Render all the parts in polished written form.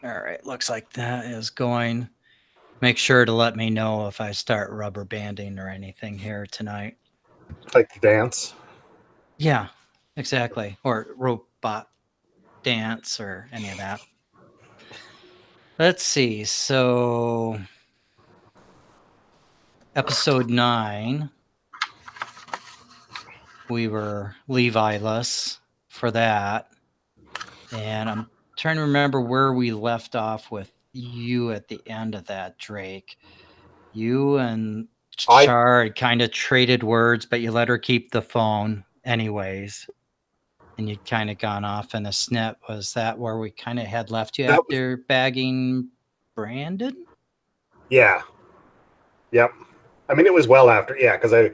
All right, looks like that is going. Make sure to let me know if I start rubber banding or anything here tonight. Like the dance. Yeah, exactly. Or robot dance or any of that. Let's see. So, episode 9, we were Levi-less for that. And I'm trying to remember where we left off with you at the end of that, Drake. You and I Char had kind of traded words, but you let her keep the phone anyways. And you'd kind of gone off in a snip. Was that where we kind of had left you that was after bagging Brandon? yeah. Yep. I mean, it was well after, yeah, because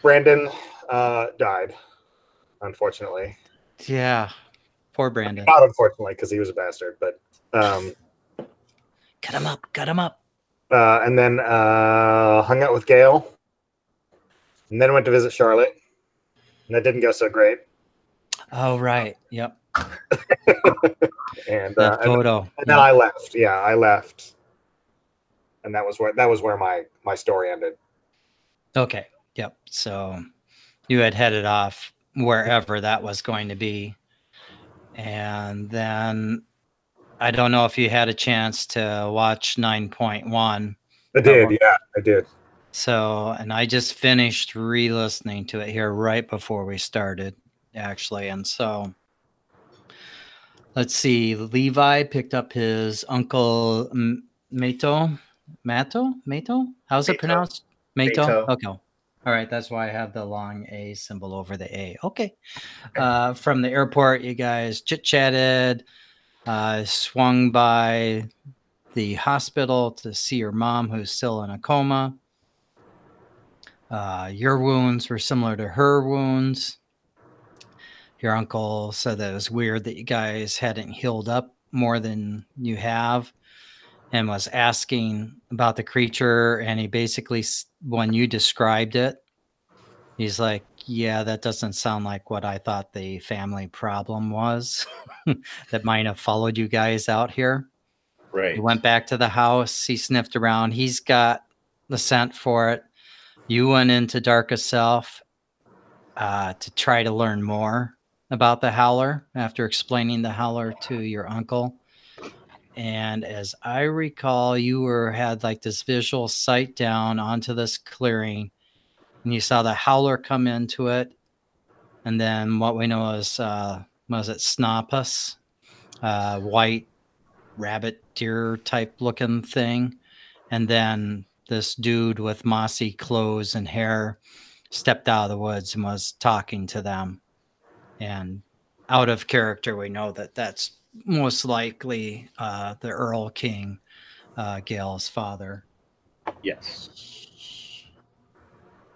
Brandon died, unfortunately. Yeah, poor Brandon. Not unfortunately, because he was a bastard, but um, Cut him up, cut him up. and then hung out with Gail, and then went to visit Charlotte, and that didn't go so great. Oh, right. Yep. and That and photo. and then Yep. I left. Yeah, I left, and that was where my story ended. Okay. Yep. So you had headed off wherever that was going to be. And then I don't know if you had a chance to watch 9.1, I but did, yeah, I did. so, and I just finished re-listening to it here right before we started, actually. And so, let's see. Levi picked up his uncle Mato. How's it Beto. pronounced? Mato. Beto. Okay. All right. That's why I have the long A symbol over the A. Okay. From the airport, you guys chit chatted. Swung by the hospital to see your mom, who's still in a coma. Your wounds were similar to her wounds. Your uncle said that it was weird that you guys hadn't healed up more than you have, and was asking about the creature. And he basically, when you described it, he's like, yeah, that doesn't sound like what I thought the family problem was that might have followed you guys out here. Right. He went back to the house. He sniffed around. He's got the scent for it. You went into Darkest Self to try to learn more about the Howler after explaining the Howler to your uncle. And as I recall, you had like this visual sight down onto this clearing, and you saw the Howler come into it. And then what we know is, was it Snapus, white rabbit deer type looking thing. And then this dude with mossy clothes and hair stepped out of the woods and was talking to them. And out of character, we know that that's most likely the Earl King, Gail's father. Yes.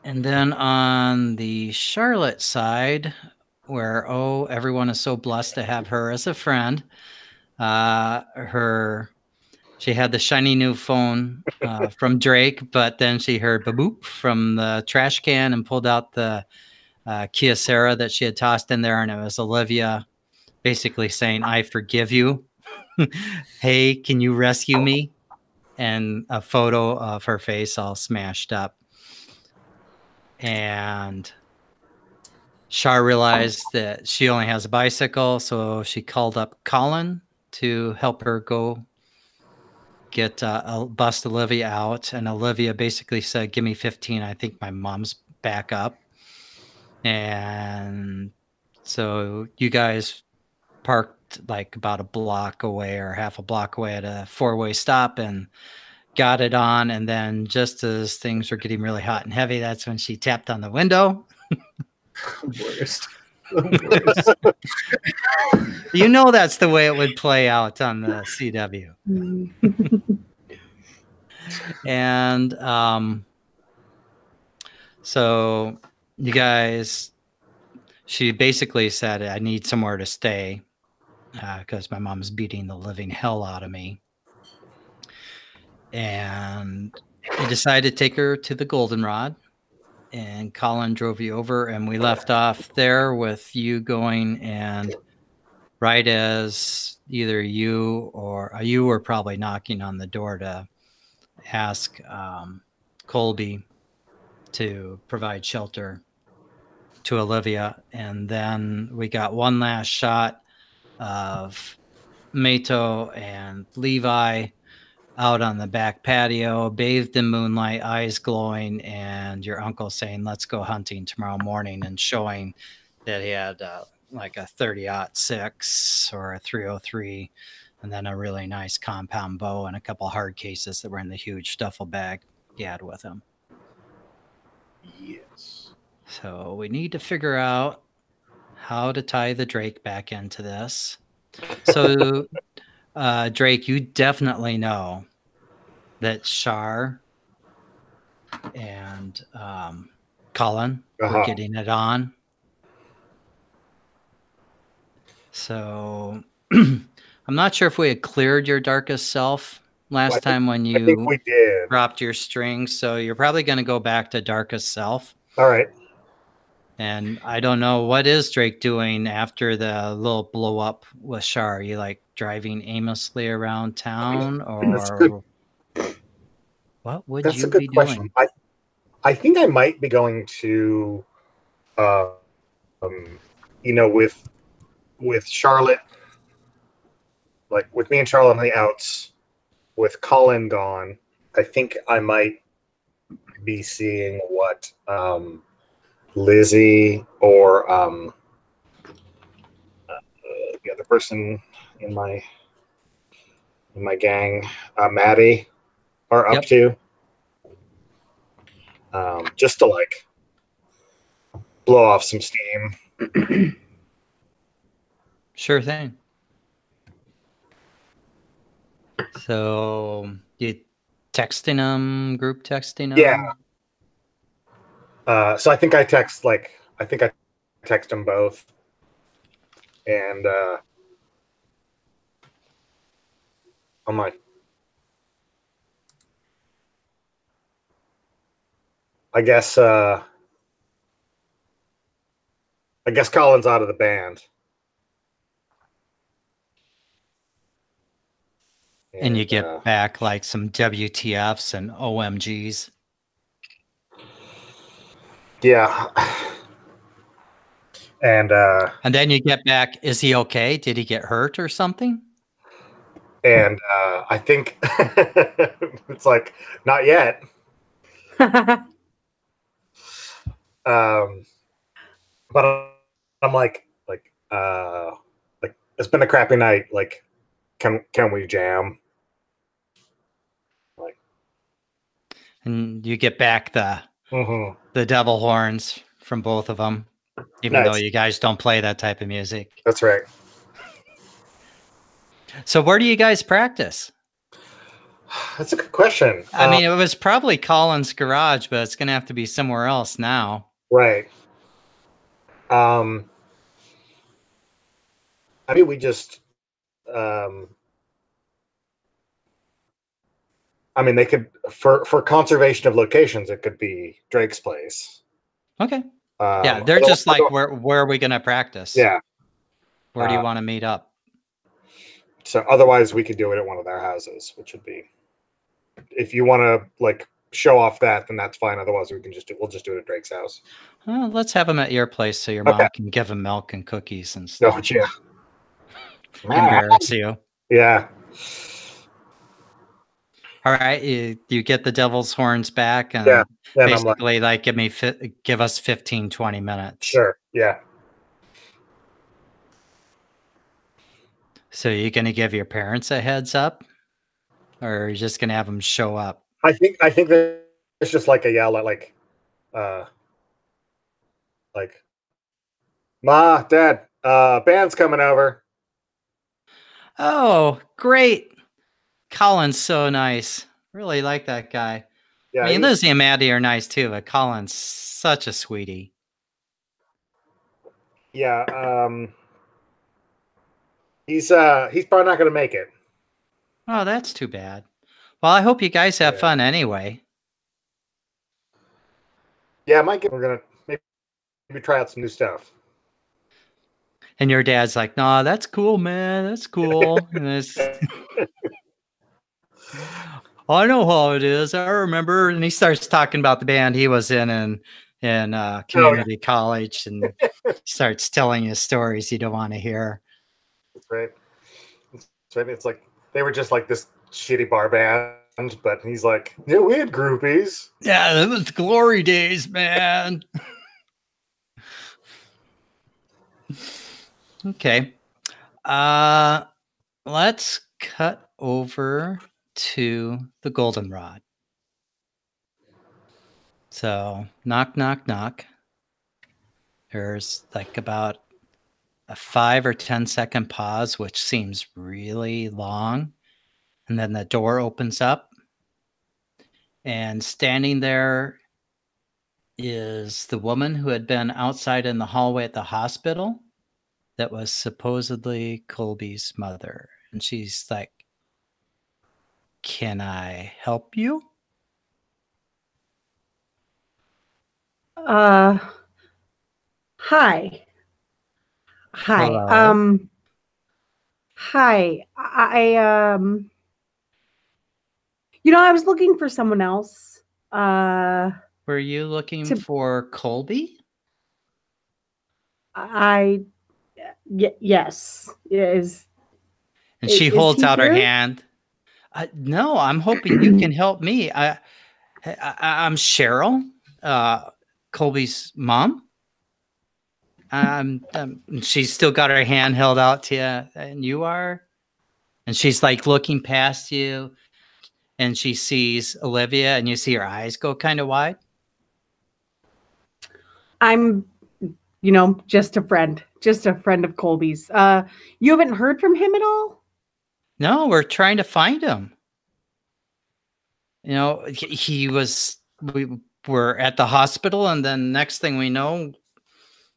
And then on the Charlotte side, where everyone is so blessed to have her as a friend, she had the shiny new phone from Drake, but then she heard boop from the trash can and pulled out the Kyocera that she had tossed in there, and it was Olivia basically saying, I forgive you. Hey, can you rescue me? And a photo of her face all smashed up. And Char realized that she only has a bicycle, so she called up Colin to help her go get bust Olivia out. And Olivia basically said, give me 15. I think my mom's back up. And so you guys parked like about a block away or half a block away at a 4-way stop and got it on. And then just as things were getting really hot and heavy, that's when she tapped on the window. Worst. You know, that's the way it would play out on the CW. And so you guys, she basically said, I need somewhere to stay because my mom's beating the living hell out of me. And you decided to take her to the Goldenrod, and Colin drove you over, and we left off there with you going, and right as either you were probably knocking on the door to ask Colby to provide shelter to Olivia. And then we got one last shot of Mato and Levi out on the back patio, bathed in moonlight, eyes glowing, and your uncle saying, "Let's go hunting tomorrow morning," and showing that he had like a 30-06 or a 303, and then a really nice compound bow and a couple hard cases that were in the huge duffel bag he had with him. Yes. So we need to figure out how to tie the Drake back into this. So, Drake, you definitely know that Char and Colin were getting it on. So I'm not sure if we had cleared your darkest self last time when you I think we did. dropped your strings. So you're probably going to go back to darkest self. All right. And I don't know, what is Drake doing after the little blow up with Char? Are you like driving aimlessly around town, or what would That's you a good be question. doing? I think I might be going to, with Charlotte, like with me and Charlotte on the outs, with Colin gone. I think I might be seeing what Lizzie or the other person in my gang, Maddie, are up to. Just to like blow off some steam. Sure thing. So you texting them, group texting them? Yeah. So I think I text them both, and I'm like, I guess Colin's out of the band. And you get back like some WTFs and OMGs. Yeah. And then you get back, is he okay? Did he get hurt or something? And I think it's like, not yet. But I'm like, it's been a crappy night. Like, can we jam? Like, and you get back the devil horns from both of them, even though you guys don't play that type of music. That's right. So where do you guys practice? That's a good question. I mean, it was probably Colin's garage, but it's going to have to be somewhere else now. Right. I mean, we just, I mean, they could, for conservation of locations, it could be Drake's place. Okay. Yeah, they're just like, where are we going to practice? Yeah. Where do you want to meet up? So otherwise, we could do it at one of their houses, which would be, if you want to like show off that, then that's fine. Otherwise, we'll just do it at Drake's house. Let's have them at your place so your mom can give them milk and cookies and stuff. Oh, yeah. Embarrass you. Yeah. All right, you get the devil's horns back, and basically like give us 15, 20 minutes. Sure. Yeah. So you're going to give your parents a heads up, or are you just going to have them show up? I think that it's just like a yell at like Ma, Dad, band's coming over. Oh, great. Colin's so nice. Really like that guy. Yeah, I mean, Lizzie and Maddie are nice too, but Colin's such a sweetie. Yeah, he's probably not going to make it. Oh, that's too bad. Well, I hope you guys have fun anyway. Yeah, we're going to maybe try out some new stuff. And your dad's like, "No, that's cool, man. That's cool." And it's, I know how it is. I remember. And he starts talking about the band he was in community college, and starts telling you stories you don't want to hear. That's right. That's right. It's like they were just like this shitty bar band, but he's like, yeah, we had groupies. Yeah, that was glory days, man. Okay. Let's cut over to the goldenrod. So, knock, knock, knock. There's like about a 5 or 10-second pause, which seems really long. And then the door opens up. And standing there is the woman who had been outside in the hallway at the hospital that was supposedly Colby's mother. And she's like, "Can I help you?" Hi. Hi. Hello. Hi. I was looking for someone else. Were you looking for Colby? Yes. And she holds out her hand. No, I'm hoping you can help me. I'm Sheryl, Colby's mom. She's still got her hand held out to you, and you are. And she's like looking past you, and she sees Olivia, and you see her eyes go kind of wide. I'm, just a friend of Colby's. You haven't heard from him at all? No, we're trying to find him. We were at the hospital, and then next thing we know,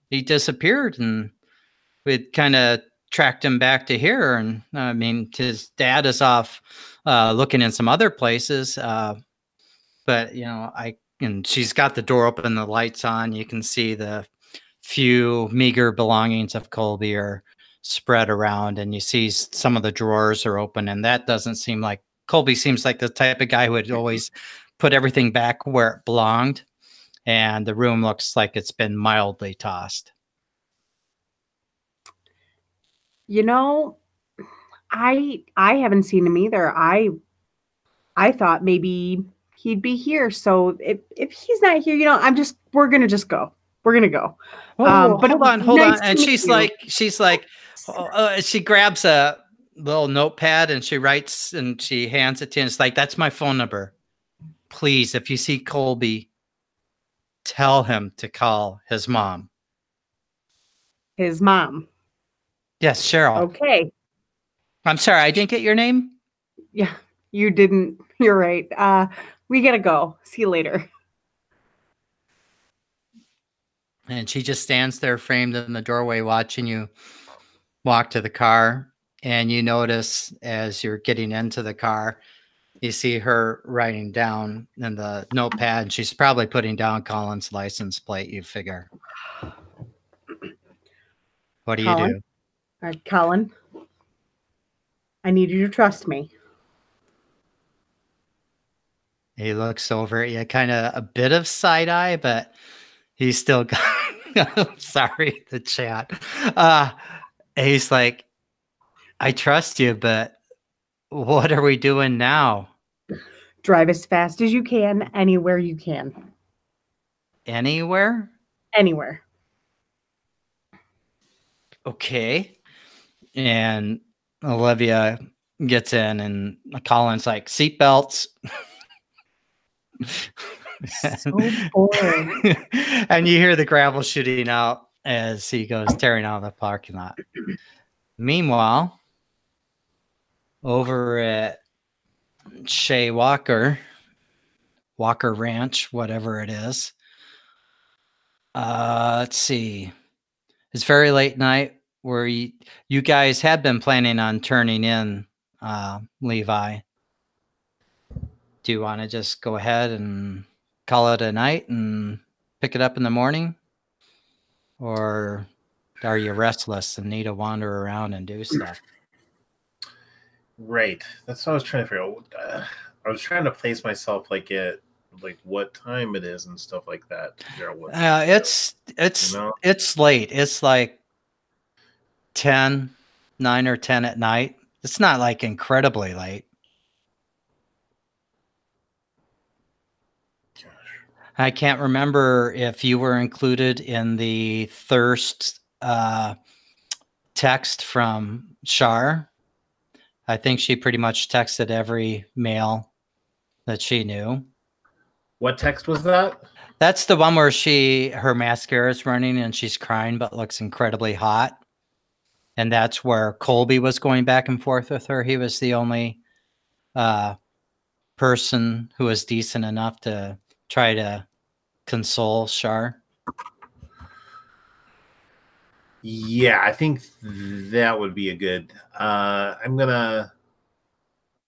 he disappeared, and we'd kind of tracked him back to here. And I mean, his dad is off looking in some other places. But and she's got the door open, the lights on. You can see the few meager belongings of Colby are spread around, and you see some of the drawers are open. And that doesn't seem like Colby. Seems like the type of guy who would always put everything back where it belonged. And the room looks like it's been mildly tossed. I haven't seen him either. I thought maybe he'd be here. So if he's not here, we're gonna just go. We're gonna go. Oh, but hold on. nice And to meet you. she's like, she grabs a little notepad and she writes and she hands it to you. And it's like, "That's my phone number. Please, if you see Colby, tell him to call his mom." His mom. Yes, Sheryl. Okay. I'm sorry, I didn't get your name. Yeah, you didn't. You're right. We gotta go. See you later. And she just stands there framed in the doorway watching you walk to the car. And you notice as you're getting into the car, you see her writing down in the notepad. She's probably putting down Colin's license plate, you figure. What do you do? Colin, I need you to trust me. He looks over at you, kind of a bit of side eye, but he's still got, sorry, the chat. He's like, "I trust you, but what are we doing now?" Drive as fast as you can, anywhere you can. Anywhere? Anywhere. Okay. And Olivia gets in, and Colin's like, "Seatbelts." So boring. And you hear the gravel shooting out as he goes tearing out of the parking lot. Meanwhile, over at Shea Walker Ranch, whatever it is. Let's see. It's very late night where you guys had been planning on turning in Levi. Do you want to just go ahead and call it a night and pick it up in the morning? Or are you restless and need to wander around and do stuff? Right. That's what I was trying to figure out. I was trying to place myself like at like what time it is and stuff like that. To figure out what, It's you know? it's late. It's like 9 or 10 at night. It's not like incredibly late. I can't remember if you were included in the thirst text from Char. I think she pretty much texted every male that she knew. What text was that? That's the one where her mascara is running and she's crying but looks incredibly hot. And that's where Colby was going back and forth with her. He was the only person who was decent enough to try to console Char. Yeah, I think that would be a good. I'm gonna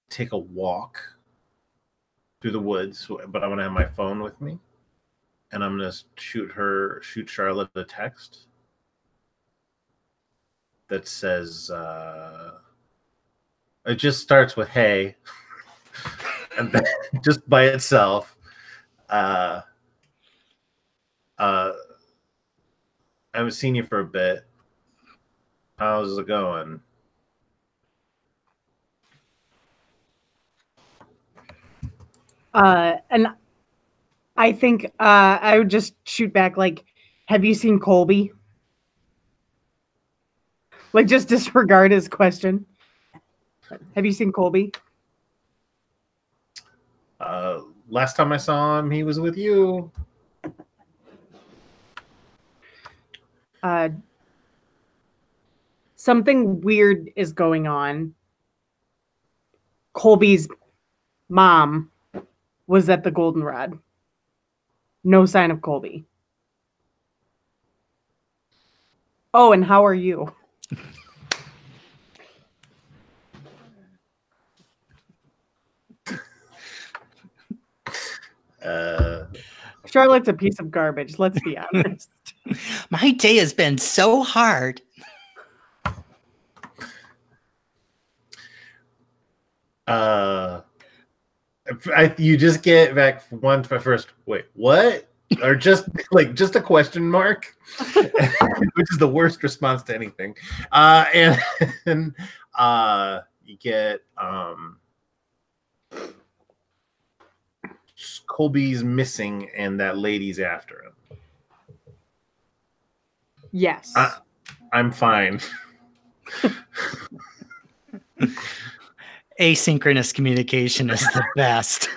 take a walk through the woods, but I'm gonna have my phone with me, and I'm gonna shoot Charlotte a text that says, it just starts with "Hey," and then just by itself. I haven't seen you for a bit. How's it going? And I think I would just shoot back like, have you seen Colby? Like, just disregard his question. Have you seen Colby? Last time I saw him, he was with you. Something weird is going on. Colby's mom was at the Goldenrod. No sign of Colby. Oh, and how are you? Charlotte's a piece of garbage, let's be honest. My day has been so hard. You just get back one first. Wait, what? Or just a question mark, which is the worst response to anything. And you get Colby's missing, and that lady's after him. Yes. I'm fine. Asynchronous communication is the best.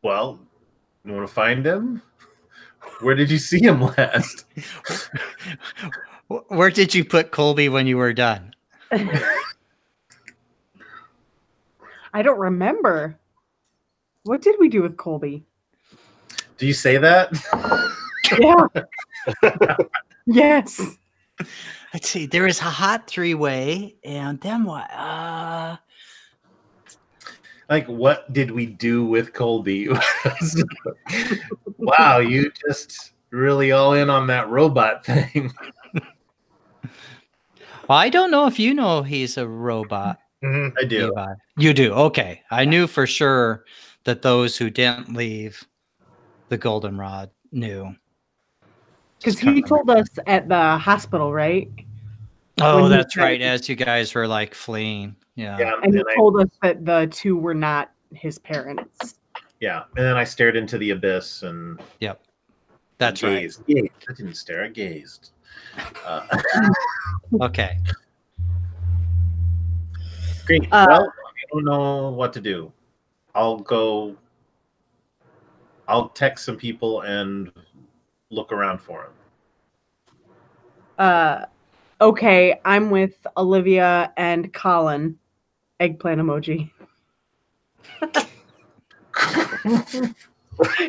Well, you want to find him? Where did you see him last? Where did you put Colby when you were done? I don't remember. What did we do with Colby? Do you say that? Yeah. Yes. Let's see. There is a hot three-way, and then what? Like, what did we do with Colby? Wow, you just really all in on that robot thing. Well, I don't know if you know he's a robot. Mm-hmm. I do. Levi. You do. Okay. I knew for sure that those who didn't leave the Goldenrod knew. Because he told us at the hospital, right? Oh, When he that's said- right. As you guys were like fleeing. Yeah. And he told us that the two were not his parents. Yeah, and then I stared into the abyss and Yep. That's right. gazed. Gazed. I didn't stare. I gazed. Okay. Great. Well, I don't know what to do. I'll text some people and look around for him. Okay, I'm with Olivia and Colin. Eggplant emoji.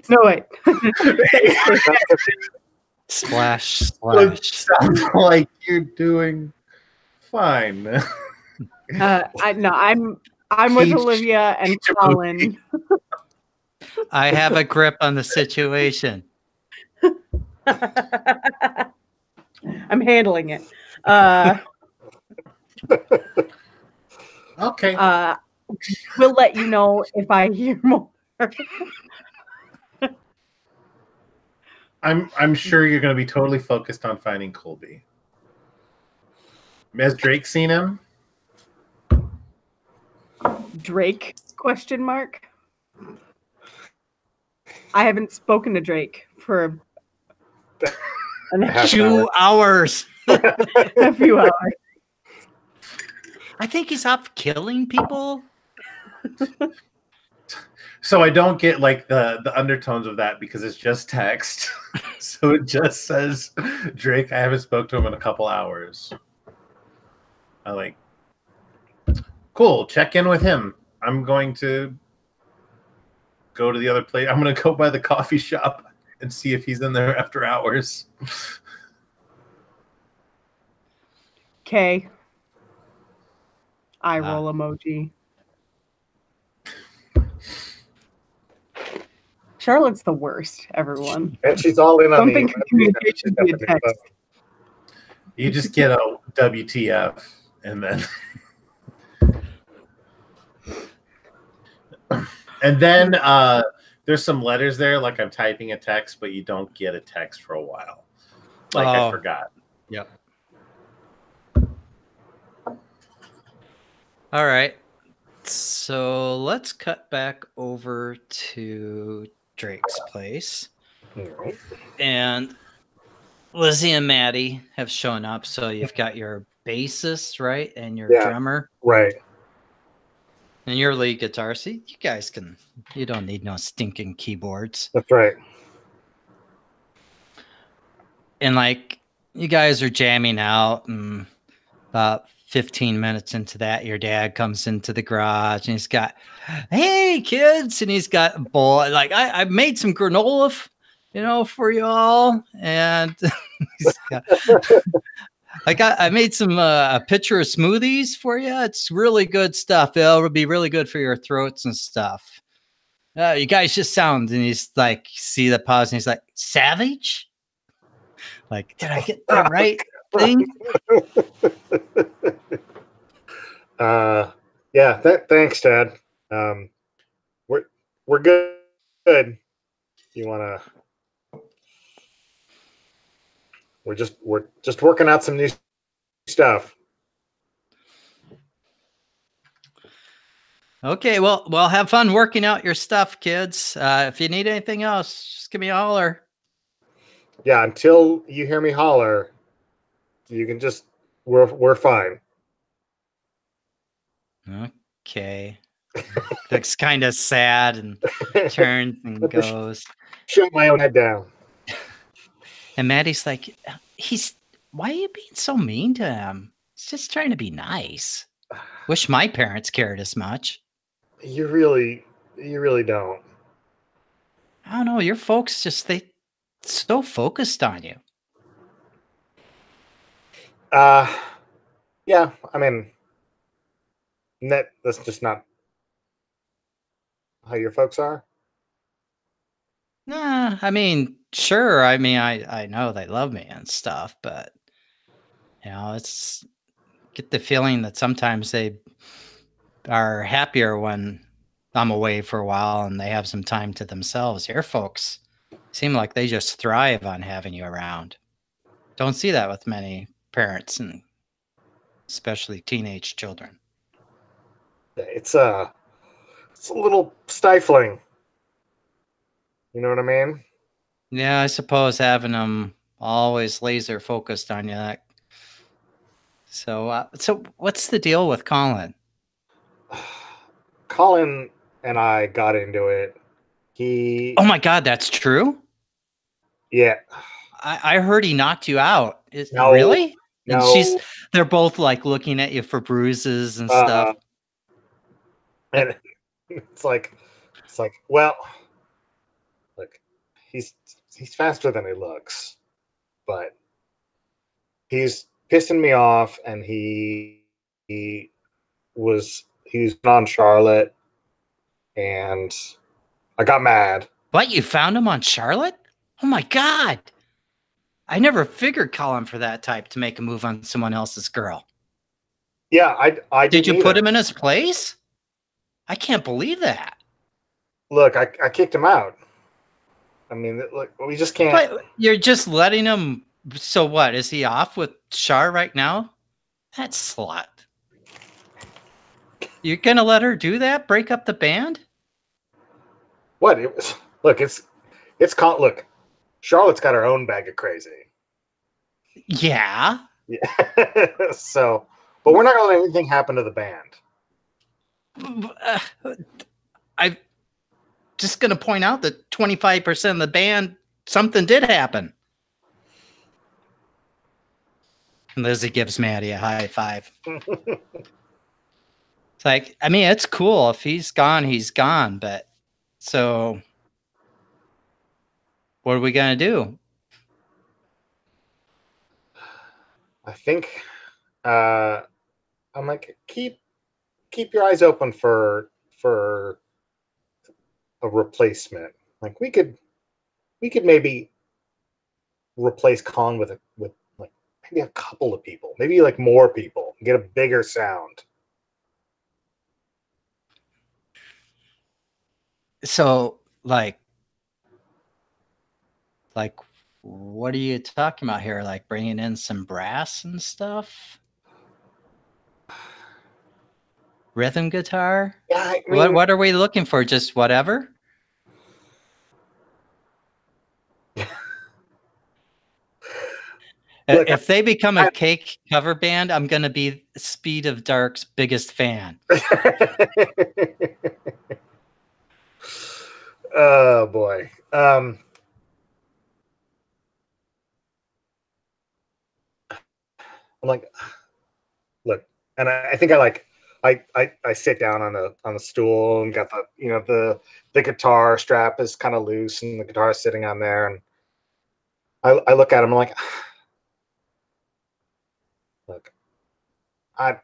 No, wait. Splash, It splash. sounds like you're doing fine. I'm I'm with Peach- Olivia and Peach Colin. I have a grip on the situation. I'm handling it. Okay. We'll let you know if I hear more. I'm sure you're going to be totally focused on finding Colby. Has Drake seen him? Drake? Question mark. I haven't spoken to Drake for Half an 2 hours. a few hours. I think he's off killing people. So I don't get like the undertones of that because it's just text. So it just says Drake. I haven't spoke to him in a couple hours. I like. Cool. Check in with him. I'm going to go to the other place. I'm going to go by the coffee shop and see if he's in there after hours. Okay. Eye roll emoji. Charlotte's the worst, everyone. And she's all in on Don't the think communication via text. You just get a WTF and then and then there's some letters there like I'm typing a text, but you don't get a text for a while. Like I forgot. Yep. All right. So let's cut back over to Drake's place. Right. And Lizzie and Maddie have shown up. So you've got your bassist, right? And your drummer. Right. And your lead guitar. See, you guys you don't need no stinking keyboards. That's right. And like, you guys are jamming out, and about 15 minutes into that, your dad comes into the garage and he's got, "Hey kids," and he's got a bowl. Like, I made some granola, for you all. And he's got, I made some a pitcher of smoothies for you. It's really good stuff. It'll be really good for your throats and stuff. You guys just sound. And he's like, see the pause, and he's like, "Savage." Like, did I get the right thing? Yeah. Thanks, Dad. We're good. Good. You wanna? We're just working out some new stuff. Okay, well, have fun working out your stuff, kids. If you need anything else, just give me a holler. Yeah. Until you hear me holler, you can just we're fine. Okay. Looks kind of sad and turns and goes. Shut my own head down. And Maddie's like, why are you being so mean to him? He's just trying to be nice. Wish my parents cared as much. You really don't. I don't know. Your folks they so focused on you. Yeah. I mean, that's just not how your folks are. Nah, I mean, sure. I mean, I know they love me and stuff, but it's get the feeling that sometimes they are happier when I'm away for a while and they have some time to themselves. Your folks seem like they just thrive on having you around. Don't see that with many parents and especially teenage children. It's a little stifling. You know what I mean? Yeah, I suppose having them always laser focused on you. So what's the deal with Colin? Colin and I got into it. Oh my God, that's true? Yeah. I heard he knocked you out. No, really? And no. they're both like looking at you for bruises and stuff. And it's like, well, look, he's faster than he looks, but he's pissing me off, and he was was on Charlotte, and I got mad. What, you found him on Charlotte? Oh my God. I never figured Colin for that type to make a move on someone else's girl. Yeah, I Did you didn't put either. him in his place? I can't believe that. Look, I kicked him out. I mean, look, we just can't. But you're just letting him. So what? Is he off with Char right now? That slut. You're gonna let her do that? Break up the band? What it was? Look, look. Charlotte's got her own bag of crazy. Yeah. Yeah. So, but we're not gonna let anything happen to the band. I'm just gonna point out that 25% of the band, something did happen. And Lizzie gives Maddie a high five. It's like, I mean, it's cool. If he's gone, he's gone. But so what are we gonna do? I think I'm like keep your eyes open for a replacement. Like we could maybe replace Colin with like maybe a couple of people, maybe like more people, get a bigger sound. So like what are you talking about here? Like bringing in some brass and stuff? Rhythm guitar? Yeah, I mean, What are we looking for? Just whatever? Look, If they become a Cake cover band, I'm going to be Speed of Dark's biggest fan. Oh boy. I'm like, look, and I think I sit down on the stool and got the guitar strap is kind of loose and the guitar is sitting on there, and I look at him, I'm like, look, I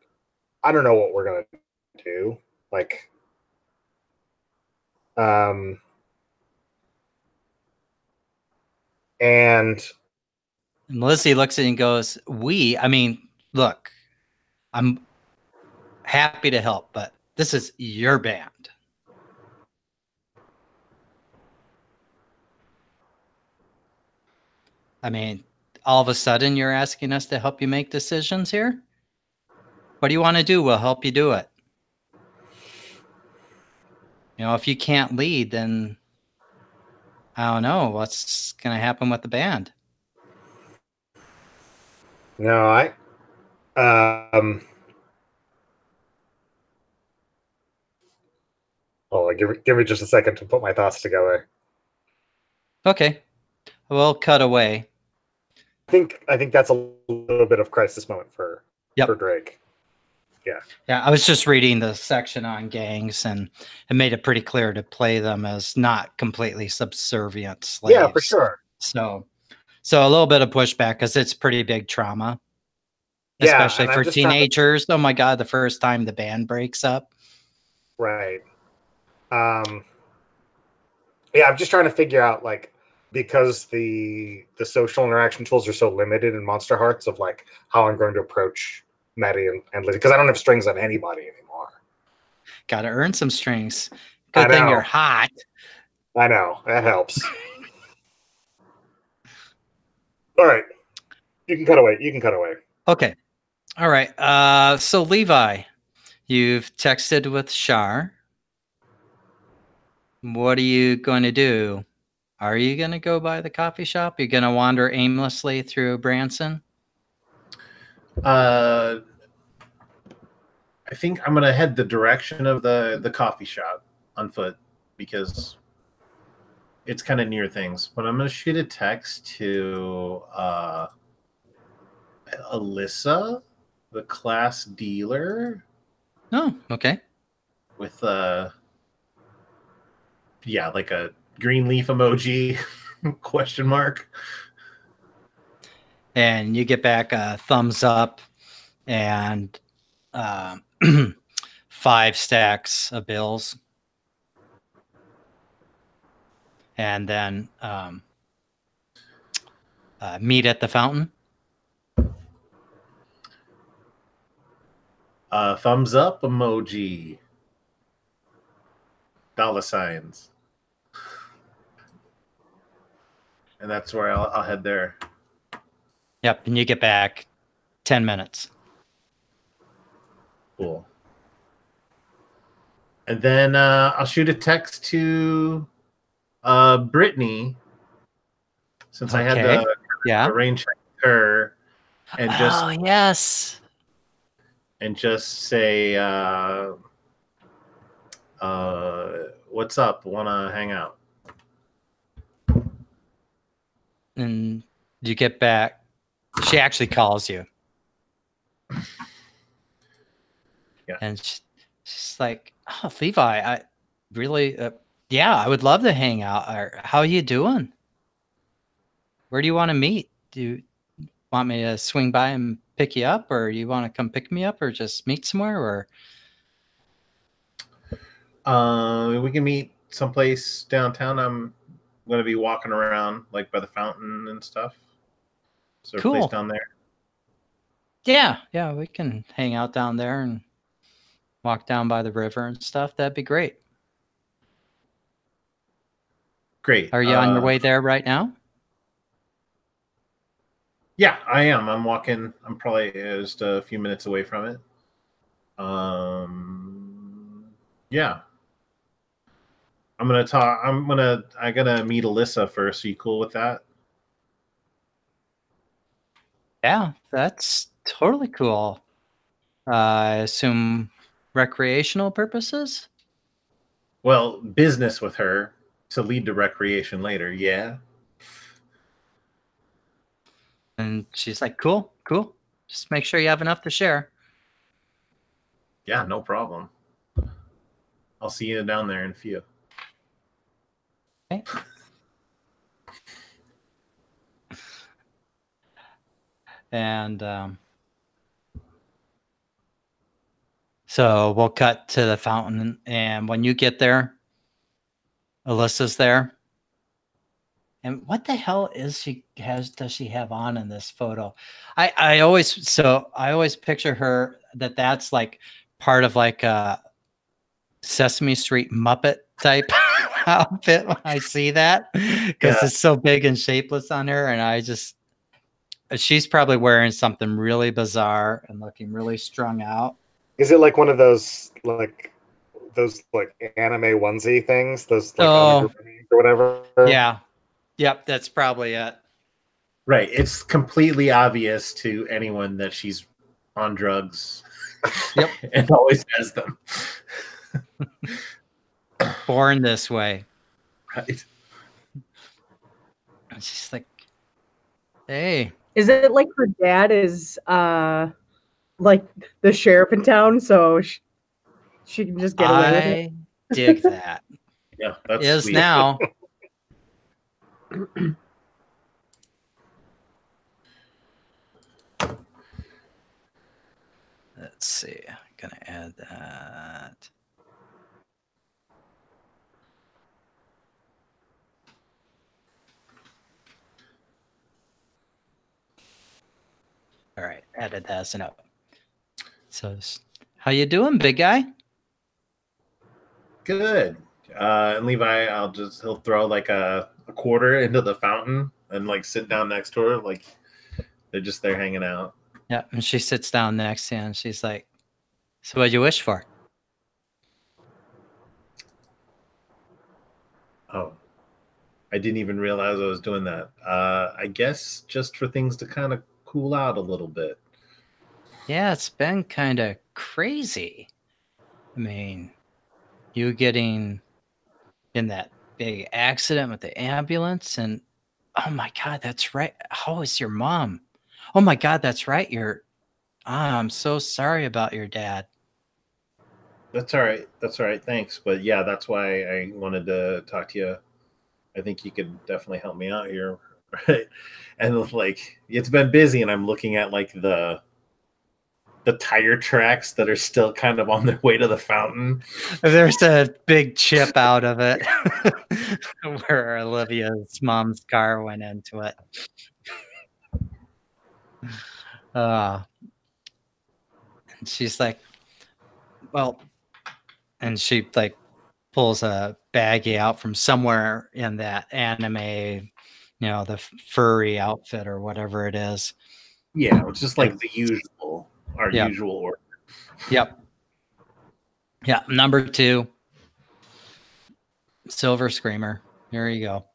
don't know what we're gonna do. Like, and And Lizzie looks at you and goes, I mean, look, I'm happy to help, but this is your band. I mean, all of a sudden you're asking us to help you make decisions here? What do you want to do? We'll help you do it. You know, if you can't lead, then I don't know what's going to happen with the band. no, oh, give me just a second to put my thoughts together. Okay, we'll cut away. I think that's a little bit of crisis moment for Drake. Yeah, I was just reading the section on gangs, and it made it pretty clear to play them as not completely subservient slaves. Yeah, for sure. So a little bit of pushback because it's pretty big trauma, especially for teenagers. Oh my God, the first time the band breaks up. Right. Yeah, I'm just trying to figure out, like, because the social interaction tools are so limited in Monsterhearts, of like how I'm going to approach Maddie and Lizzie, because I don't have strings on anybody anymore. Got to earn some strings. Good thing you're hot. I know, that helps. All right, you can cut away. Okay, all right. So Levi, you've texted with Char. What are you going to do? Are you going to go by the coffee shop? You're going to wander aimlessly through Branson? I think I'm going to head the direction of the coffee shop on foot because it's kind of near things. But I'm going to shoot a text to Alyssa, the class dealer. Oh, okay. With like a green leaf emoji question mark. And you get back a thumbs up and 5 stacks of bills. And then meet at the fountain. Thumbs up emoji. Dollar signs. And that's where I'll head there. Yep, and you get back 10 minutes. Cool. And then I'll shoot a text to Brittany, since I had to arrange with her, and just say what's up? Want to hang out? And you get back. She actually calls you. Yeah. And she's like, "Oh, Levi, I really, I would love to hang out. How are you doing? Where do you want to meet? Do you want me to swing by and pick you up, or you want to come pick me up, or just meet somewhere, or?" We can meet someplace downtown. I'm going to be walking around, like by the fountain and stuff. Is there a place down there? Yeah, we can hang out down there and walk down by the river and stuff. That'd be great. Great. Are you on your way there right now? Yeah, I am. I'm walking. I'm probably just a few minutes away from it. Yeah. I'm gonna meet Alyssa first. Are you cool with that? Yeah, that's totally cool. I assume recreational purposes? Well, business with her to lead to recreation later, yeah. And she's like, cool. Just make sure you have enough to share. Yeah, no problem. I'll see you down there in a few. Okay. And so we'll cut to the fountain, and when you get there, Alyssa's there. And what the hell does she have on in this photo? I always picture her that's like part of like a Sesame Street Muppet type outfit when I see that, because it's so big and shapeless on her, and she's probably wearing something really bizarre and looking really strung out. Is it like one of those like anime onesie things? Those or whatever? Yeah. Yep, that's probably it. Right. It's completely obvious to anyone that she's on drugs. Yep. And always has them. Born this way. Right. And she's like, hey. Is it like her dad is like the sheriff in town, so she can just get away with it? I dig that. Yeah, that's is sweet. Now. Let's see. I'm gonna add that. All right, added that as a note. So, how you doing, big guy? Good. And Levi, he'll throw like a quarter into the fountain and like sit down next to her, like they're just there hanging out. Yeah, and she sits down next to him, and she's like, so what'd you wish for? Oh, I didn't even realize I was doing that. I guess just for things to kind of cool out a little bit. Yeah, it's been kind of crazy. I mean, you getting in that big accident with the ambulance, and oh my God, that's right. How is your mom? Oh my God, that's right. I'm so sorry about your dad. That's all right. That's all right. Thanks. But yeah, that's why I wanted to talk to you. I think you could definitely help me out here. Right. And like, it's been busy, and I'm looking at like the tire tracks that are still kind of on their way to the fountain. There's a big chip out of it where Olivia's mom's car went into it. And she's like, well, and she like pulls a baggie out from somewhere in that anime, the furry outfit or whatever it is. Yeah, it's just like our Yep. usual order. Yep. Yeah, number 2, Silver Screamer. Here you go.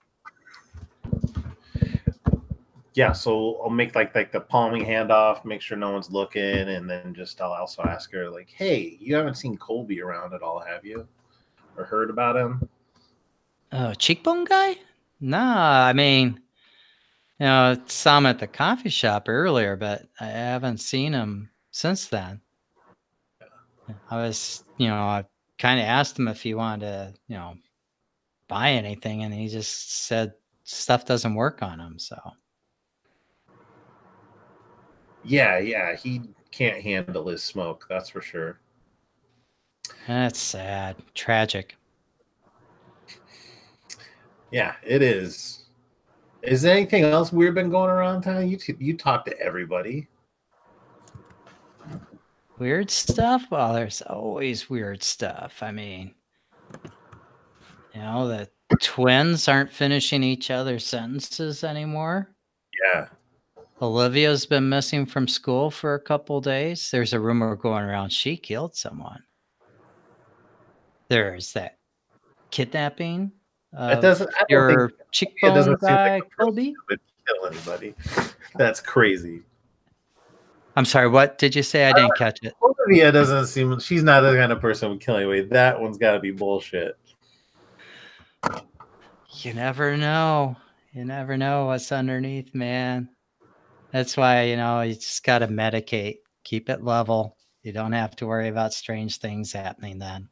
Yeah, so I'll make like the palming handoff, make sure no one's looking, and then I'll also ask her like, "Hey, you haven't seen Colby around at all, have you? Or heard about him?" Oh, cheekbone guy? Nah, I mean, saw him at the coffee shop earlier, but I haven't seen him since then. I was, I kind of asked him if he wanted to, buy anything, and he just said stuff doesn't work on him. So Yeah, he can't handle his smoke, that's for sure. that's sad, tragic. Yeah, it is. Is there anything else weird been going around town? You talk to everybody. Weird stuff? Well, there's always weird stuff. I mean, the twins aren't finishing each other's sentences anymore. Yeah. Olivia's been missing from school for a couple days. There's a rumor going around she killed someone. There's that kidnapping of your cheekbone guy, Colby. Would kill anybody. That's crazy. I'm sorry, what did you say? I didn't catch it. Olivia doesn't seem, she's not the kind of person who would kill anybody. That one's got to be bullshit. You never know. You never know what's underneath, man. That's why, you just got to medicate. Keep it level. You don't have to worry about strange things happening then.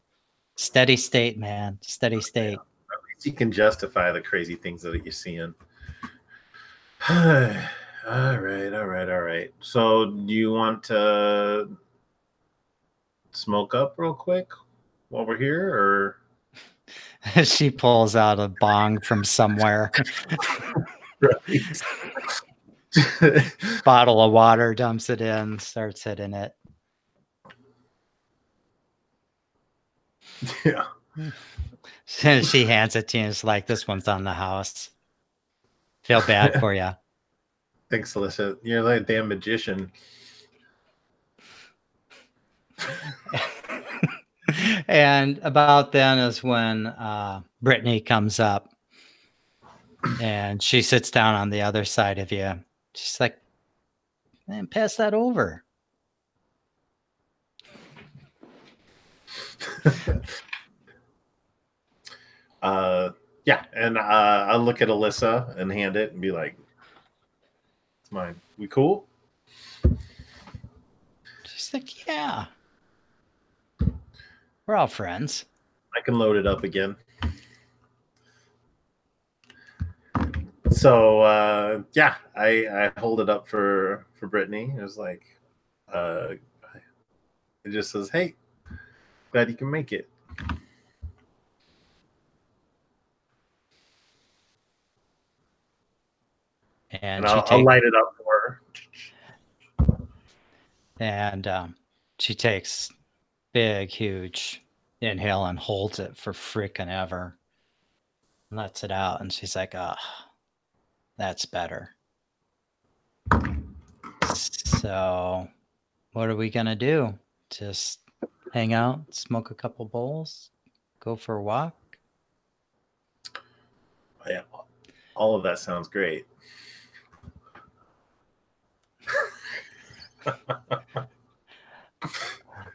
Steady state, man. Steady state. Yeah. At least you can justify the crazy things that you're seeing. All right. So do you want to smoke up real quick while we're here, or? She pulls out a bong from somewhere. Bottle of water, dumps it in, starts hitting it. Yeah. She hands it to you. It's like, this one's on the house. Feel bad for you. Thanks, Alyssa. You're like a damn magician. And about then is when Brittany comes up and she sits down on the other side of you. She's like, man, pass that over. Yeah, and I'll look at Alyssa and hand it and be like, it's mine. We cool? She's like, yeah. We're all friends. I can load it up again. So yeah, I hold it up for Brittany. It was like, it just says, "Hey, glad you can make it." And I'll light it up for her. And she takes big, huge inhale and holds it for freaking ever. Lets it out, and she's like, "Ah, that's better." So, what are we gonna do? Just hang out, smoke a couple bowls, go for a walk? Yeah, all of that sounds great.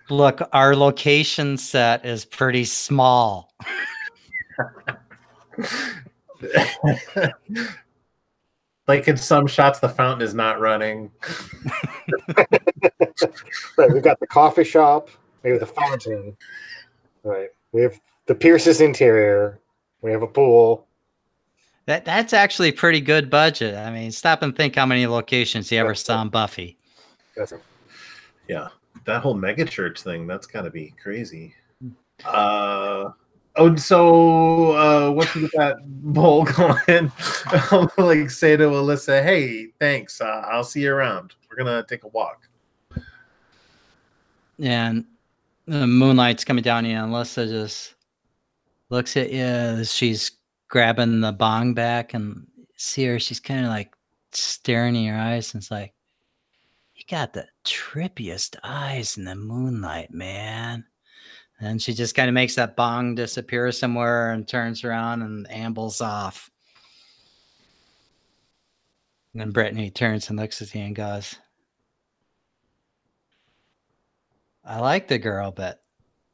Look, our location set is pretty small. Like in some shots, the fountain is not running. Right, we've got the coffee shop, maybe the fountain. Right, we have the Pierce's interior. We have a pool. That's actually pretty good budget. I mean, stop and think how many locations you ever saw in Buffy. That's Yeah. that whole mega church thing, that's got to be crazy. Oh, so once we get that bowl going, I'll like say to Alyssa, "Hey, thanks. I'll see you around. We're gonna take a walk." And the moonlight's coming down, and Alyssa just looks at you as she's grabbing the bong back, and see her. She's kind of like staring in your eyes, and it's like, you got the trippiest eyes in the moonlight, man. And she just kind of makes that bong disappear somewhere and turns around and ambles off. And then Brittany turns and looks at you and goes, I like the girl, but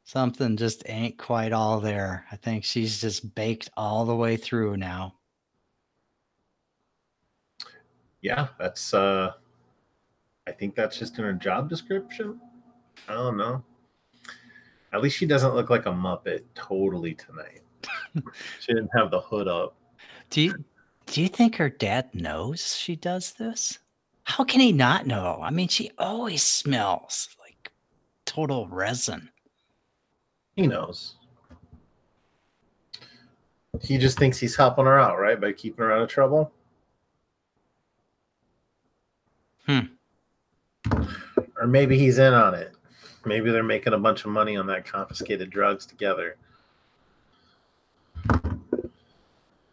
something just ain't quite all there. I think she's just baked all the way through now. Yeah, that's I think that's just in her job description. I don't know. At least she doesn't look like a Muppet totally tonight. She didn't have the hood up. Do you think her dad knows she does this? How can he not know? I mean, she always smells like total resin. He knows. He just thinks he's helping her out, right? By keeping her out of trouble. Or maybe he's in on it. Maybe they're making a bunch of money on that confiscated drugs together.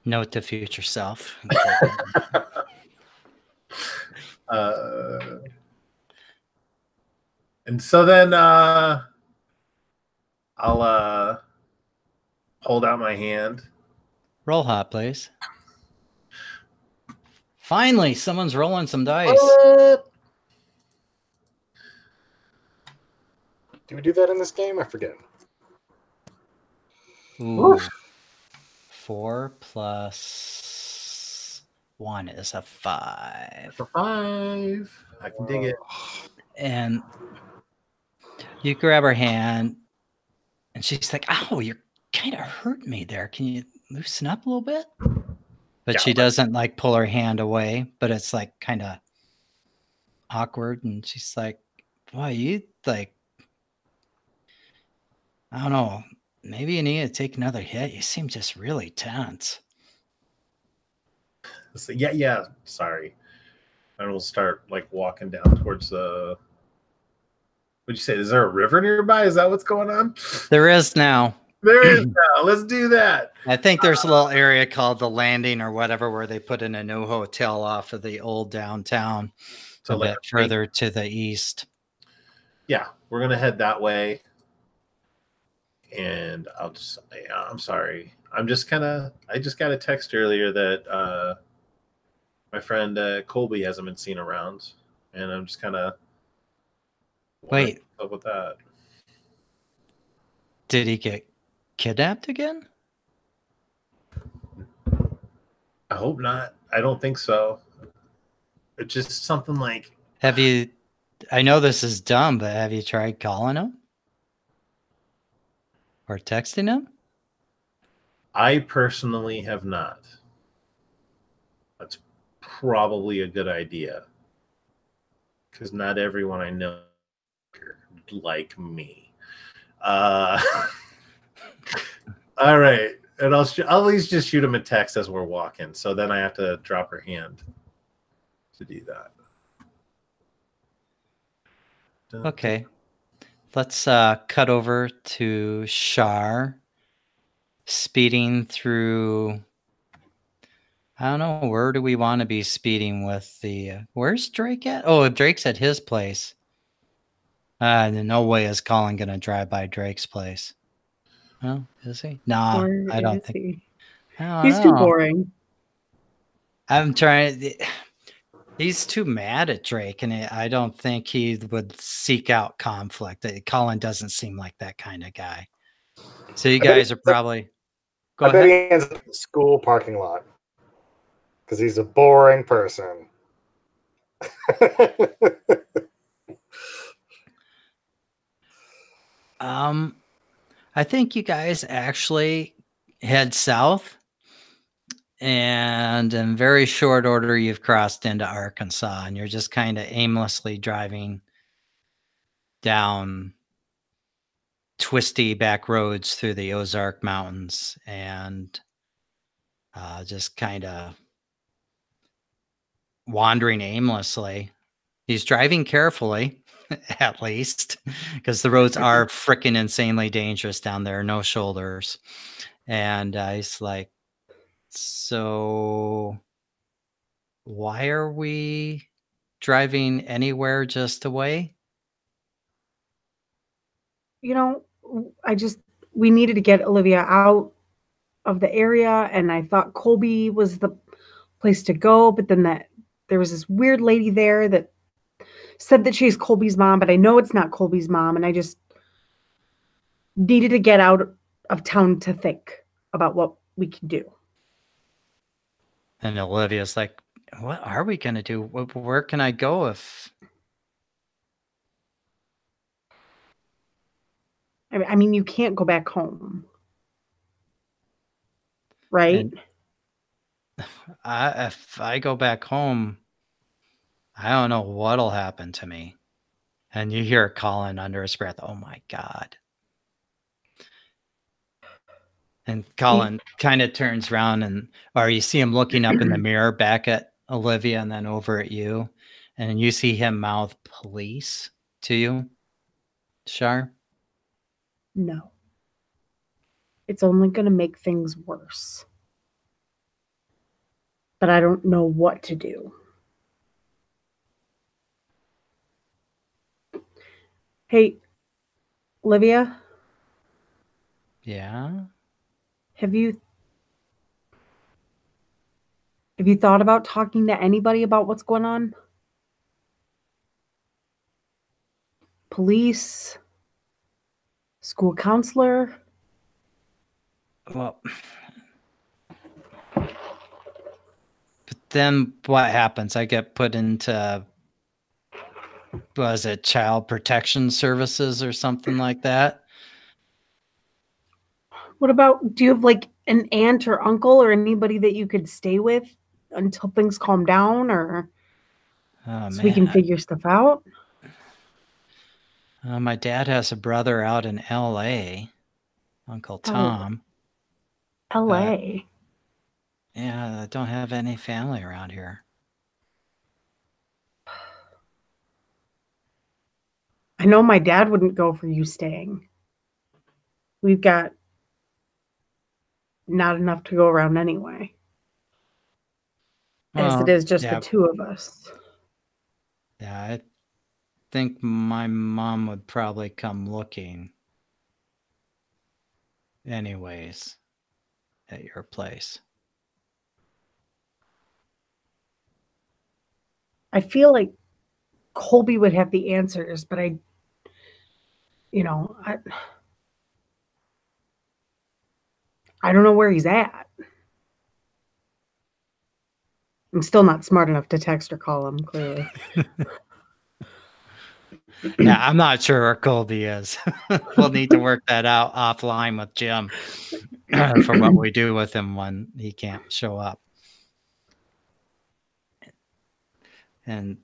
Note to future self. And so then I'll hold out my hand. Roll hot, please. Finally, someone's rolling some dice. Do we do that in this game? I forget. Ooh. 4 plus 1 is a 5. For 5. I can dig it. And you grab her hand, and she's like, ow, you're kind of hurting me there. Can you loosen up a little bit? But Yeah, she doesn't like pull her hand away, but it's like kind of awkward. And she's like, boy, you like, I don't know, maybe you need to take another hit. You seem just really tense. So, yeah. Sorry. And we'll start like walking down towards the. What'd you say? Is there a river nearby? Is that what's going on? There is now. There is now. Let's do that. I think there's a little area called the Landing or whatever where they put in a new hotel off of the old downtown, So a like bit further to the east. Yeah, we're gonna head that way. And I'm sorry. I just got a text earlier that my friend Colby hasn't been seen around, and I'm just kind of Wait, up with that. did he get kidnapped again? I hope not. I don't think so. It's just something like. Have you? I know this is dumb, but have you tried calling him or texting him? I personally have not. That's probably a good idea, because not everyone I know like me. All right, and I'll at least just shoot him a text as we're walking. So then I have to drop her hand to do that. Okay, let's cut over to Char speeding through. I don't know, where do we want to be speeding with the? Where's Drake at? Oh, Drake's at his place. No way is Colin gonna drive by Drake's place. Oh, is he? Nah, Or I don't is think. he? I don't He's too know. boring. I'm trying. He's too mad at Drake, and I don't think he would seek out conflict. Colin doesn't seem like that kind of guy. So you guys are probably. Go I bet ahead. he ends up in the school parking lot because he's a boring person. I think you guys actually head south, and in very short order, you've crossed into Arkansas, and you're just kind of aimlessly driving down twisty back roads through the Ozark Mountains and just kind of wandering aimlessly. He's driving carefully, at least, because the roads are freaking insanely dangerous down there, no shoulders. And he's like, so why are we driving anywhere just away? You know, we needed to get Olivia out of the area, and I thought Colby was the place to go, but then there was this weird lady there that said that she's Colby's mom, but I know it's not Colby's mom, and I just needed to get out of town to think about what we can do. And Olivia's like, what are we going to do? Where can I go if... I mean, you can't go back home. Right? And if I go back home, I don't know what'll happen to me. And you hear Colin under his breath, oh my God. And Colin kind of turns around or you see him looking up in the mirror back at Olivia and then over at you. And you see him mouth police to you, Char. No. It's only going to make things worse. But I don't know what to do. Hey, Olivia? Yeah? Have you thought about talking to anybody about what's going on? Police? School counselor? Well, but then what happens? I get put into, was it Child Protection Services or something like that? What about, do you have like an aunt or uncle or anybody that you could stay with until things calm down, or so we can figure stuff out? My dad has a brother out in LA, Uncle Tom. LA? Yeah, I don't have any family around here. I know my dad wouldn't go for you staying. We've got not enough to go around anyway. As it is just the two of us. Yeah, I think my mom would probably come looking anyways at your place. I feel like Colby would have the answers, but I don't know where he's at. I'm still not smart enough to text or call him, clearly. Yeah, I'm not sure where Colby is. We'll need to work that out offline with Jim for what we do with him when he can't show up. And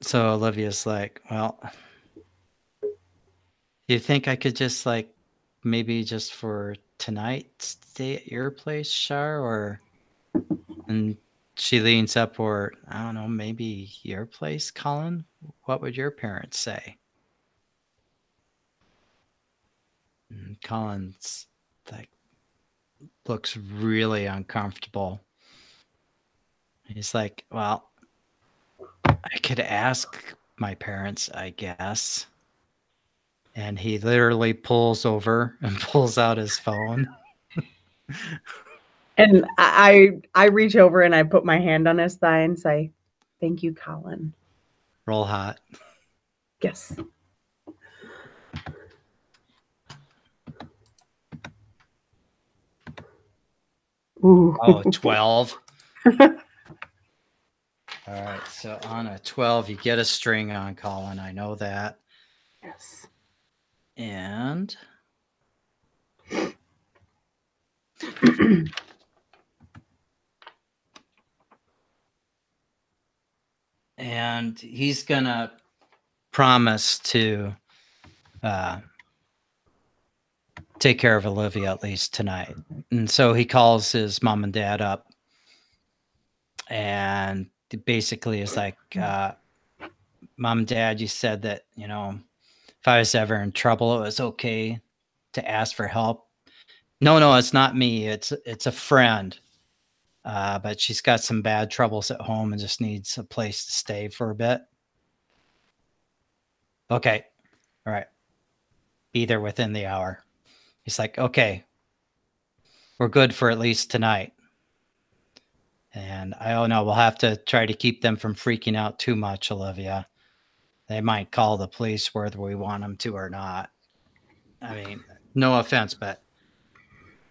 so Olivia's like, well, you think I could just like maybe just for tonight stay at your place, Char? And she leans up, or I don't know, maybe your place, Colin? What would your parents say? And Colin's like looks really uncomfortable. He's like, well, I could ask my parents, I guess. And he literally pulls over and pulls out his phone. And I reach over and I put my hand on his thigh and say, thank you, Colin. Roll hot. Yes. Ooh. Oh, 12. All right, so on a 12, you get a string on, Colin. I know that. Yes. And and he's gonna promise to take care of Olivia at least tonight. And so he calls his mom and dad up, and basically is like, Mom and Dad, you said that, if I was ever in trouble, it was okay to ask for help. No, it's not me. It's a friend. But she's got some bad troubles at home and just needs a place to stay for a bit. Okay. All right. Be there within the hour. He's like, okay, we're good for at least tonight. And I don't know, we'll have to try to keep them from freaking out too much, Olivia. They might call the police whether we want them to or not. I mean, no offense, but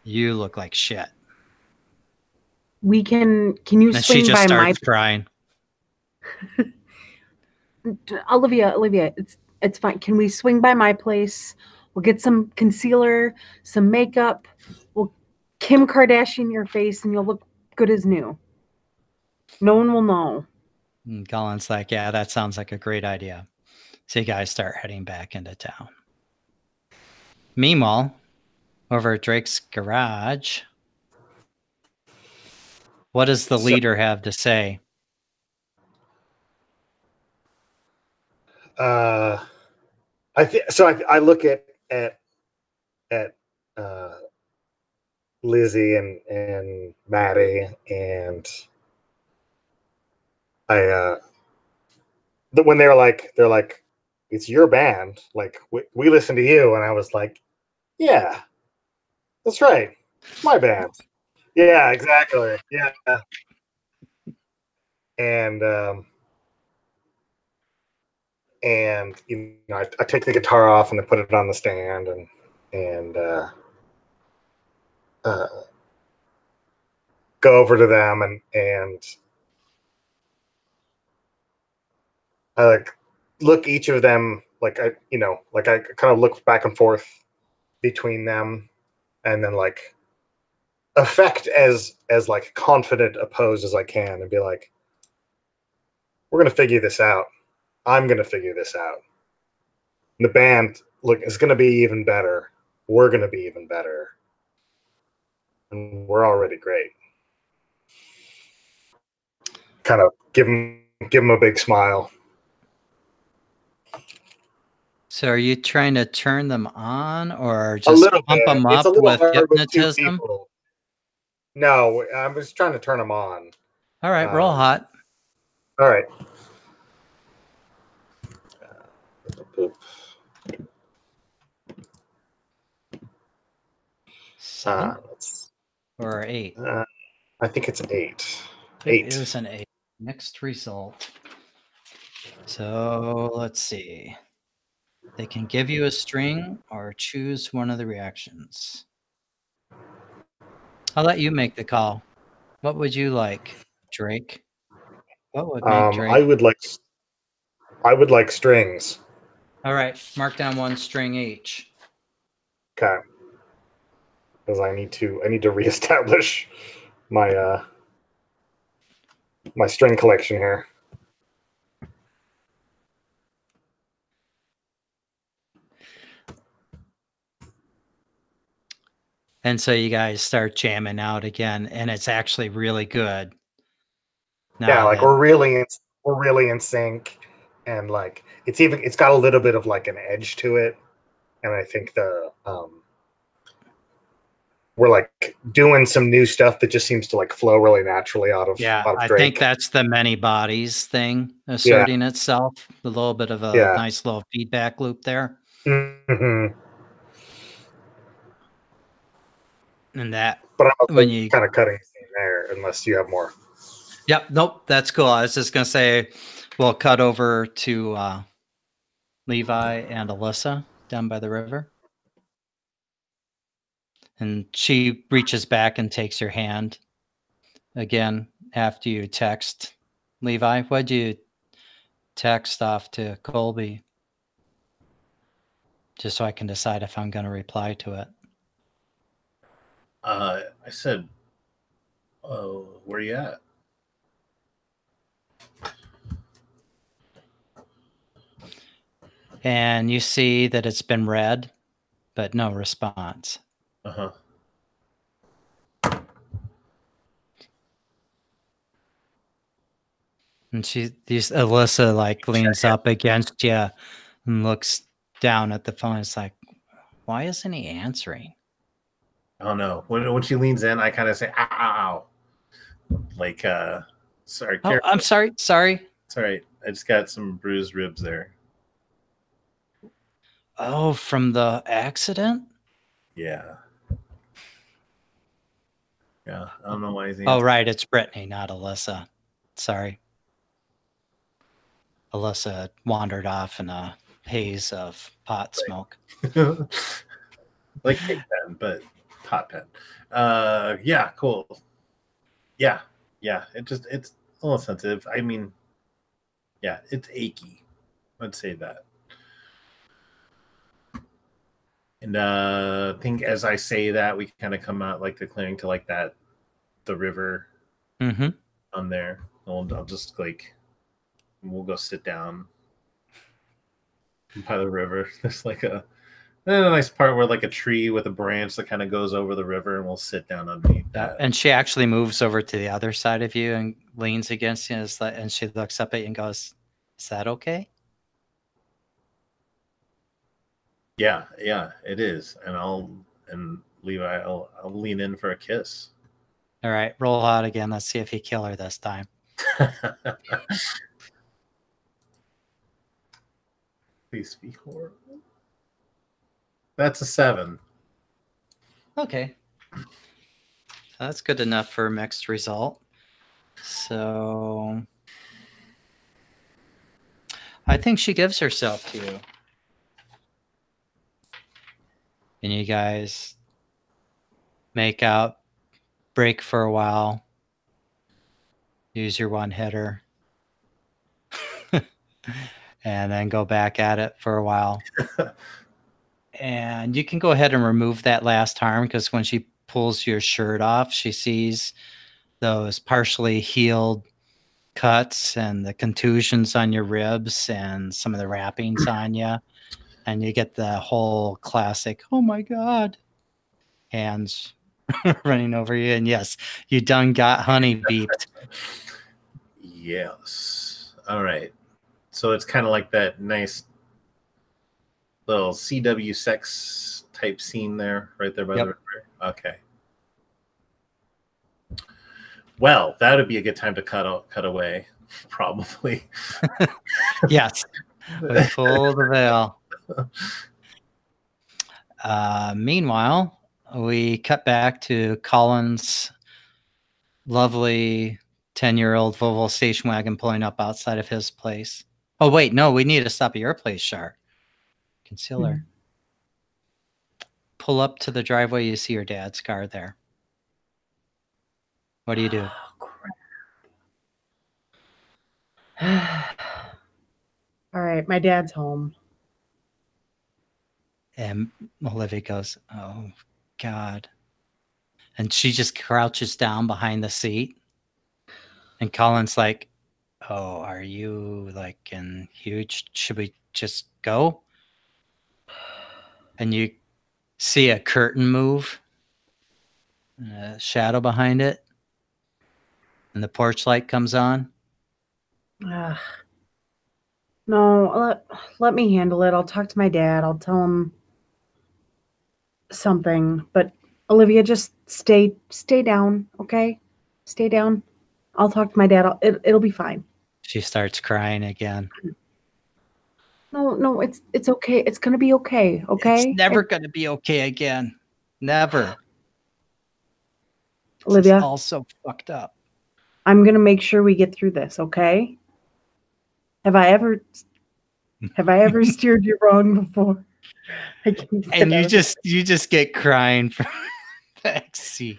you look like shit. Can you And she swing just by my starts crying. Olivia, it's fine. Can we swing by my place? We'll get some concealer, some makeup. We'll Kim Kardashian your face and you'll look good as new. No one will know. And Colin's like, yeah, that sounds like a great idea. So you guys start heading back into town. Meanwhile, over at Drake's garage, what does the leader have to say? I think so. I look at Lizzie and Maddie, and when they're like, it's your band. Like we listen to you, and I was like, yeah, that's right, my band. Yeah, exactly. Yeah, and I take the guitar off and I put it on the stand, and go over to them, and I look each of them, I kind of look back and forth between them, and then affect as confident a pose as I can, and be like, we're gonna figure this out. I'm gonna figure this out. And the band is gonna be even better. We're gonna be even better. And we're already great. Kind of give them a big smile. So are you trying to turn them on or just pump them It's a up little with hard with two hypnotism? people. No, I'm just trying to turn them on. All right, roll hot. All right. Seven or 8? I think it's 8. It is an 8. Next result. So let's see. They can give you a string or choose one of the reactions. I'll let you make the call. What would you like, Drake? What would make Drake? I would like strings. All right, mark down 1 string each. Okay. Because I need to reestablish my my string collection here. And so you guys start jamming out again, and it's actually really good. Yeah, we're really in sync, and it's got a little bit of an edge to it, and I think we're doing some new stuff that just seems to flow really naturally out of Yeah, I Drake. think that's the many bodies thing asserting itself. A little bit of a nice little feedback loop there. Mm-hmm. And that, but I'm kind of cutting there unless you have more. Yep, nope, that's cool. I was just gonna say we'll cut over to Levi and Alyssa down by the river. And she reaches back and takes your hand again after you text Levi. What'd you text off to Colby? Just so I can decide if I'm going to reply to it. I said, "Oh, where you at?" And you see that it's been read, but no response. Uh-huh. And Alyssa like leans up against you and looks down at the phone. It's like, why isn't he answering? I don't know. When she leans in, I kind of say, ow, ow, ow. Like, sorry. Oh, I'm sorry. Sorry. It's all right. I just got some bruised ribs there. Oh, from the accident? Yeah. Yeah. I don't know why he's Oh, answering. right. It's Brittany, not Alyssa. Sorry. Alyssa wandered off in a haze of pot smoke. Like pig pen, but pot pen. Yeah, cool. Yeah. It's a little sensitive. I mean, yeah, it's achy. I'd say that. And I think as I say that, we kind of come out like the clearing to like that, the river on there. I'll just like, we'll go sit down by the river. There's like a nice part where like a tree with a branch that kind of goes over the river, and we'll sit down underneath that. And she actually moves over to the other side of you and leans against you, and she looks up at you and goes, "Is that okay?" Yeah, it is. And Levi, I'll lean in for a kiss. All right, roll out again. Let's see if you kill her this time. Please be horrible. That's a 7. Okay. That's good enough for a mixed result. So I think she gives herself to you. And you guys make out, break for a while, use your one hitter, and then go back at it for a while. And you can go ahead and remove that last harm, because when she pulls your shirt off, she sees those partially healed cuts and the contusions on your ribs and some of the wrappings on you. And you get the whole classic, oh my God, hands running over you. And yes, you done got honey beeped. Yes. All right. So it's kind of like that nice little CW sex type scene there, right there by the river. Okay. Well, that would be a good time to cut away, probably. Yes. We pull the veil. Meanwhile, we cut back to Colin's lovely 10-year-old Volvo station wagon pulling up outside of his place. Oh, wait, no, we need to stop at your place, Char. Concealer. Pull up to the driveway, you see your dad's car there. What do you do? Oh, crap. All right, my dad's home. And Olivia goes, oh, God. And she just crouches down behind the seat. And Colin's like, oh, are you like in huge? Should we just go? And you see a curtain move, a shadow behind it, and the porch light comes on. No, let me handle it. I'll talk to my dad. I'll tell him something. But Olivia, just stay down, okay? Stay down. I'll talk to my dad. It'll be fine. She starts crying again. No, it's okay. It's gonna be okay. Okay. It's never gonna be okay again. Never. Olivia, it's all so fucked up. I'm gonna make sure we get through this. Okay. Have I ever steered you wrong before? And you just get crying from the back seat.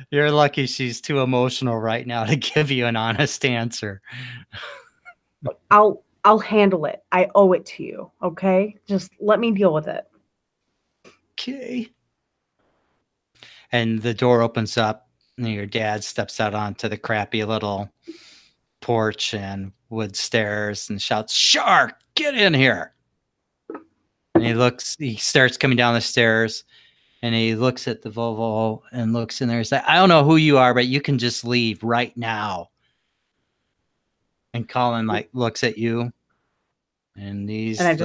You're lucky she's too emotional right now to give you an honest answer. I'll handle it. I owe it to you. Okay? Just let me deal with it. Okay. And the door opens up and your dad steps out onto the crappy little porch and wood stairs and shouts, Char, get in here. And he starts coming down the stairs, and he looks at the Volvo and looks in there. He's like, I don't know who you are, but you can just leave right now. And Colin like looks at you, and he's And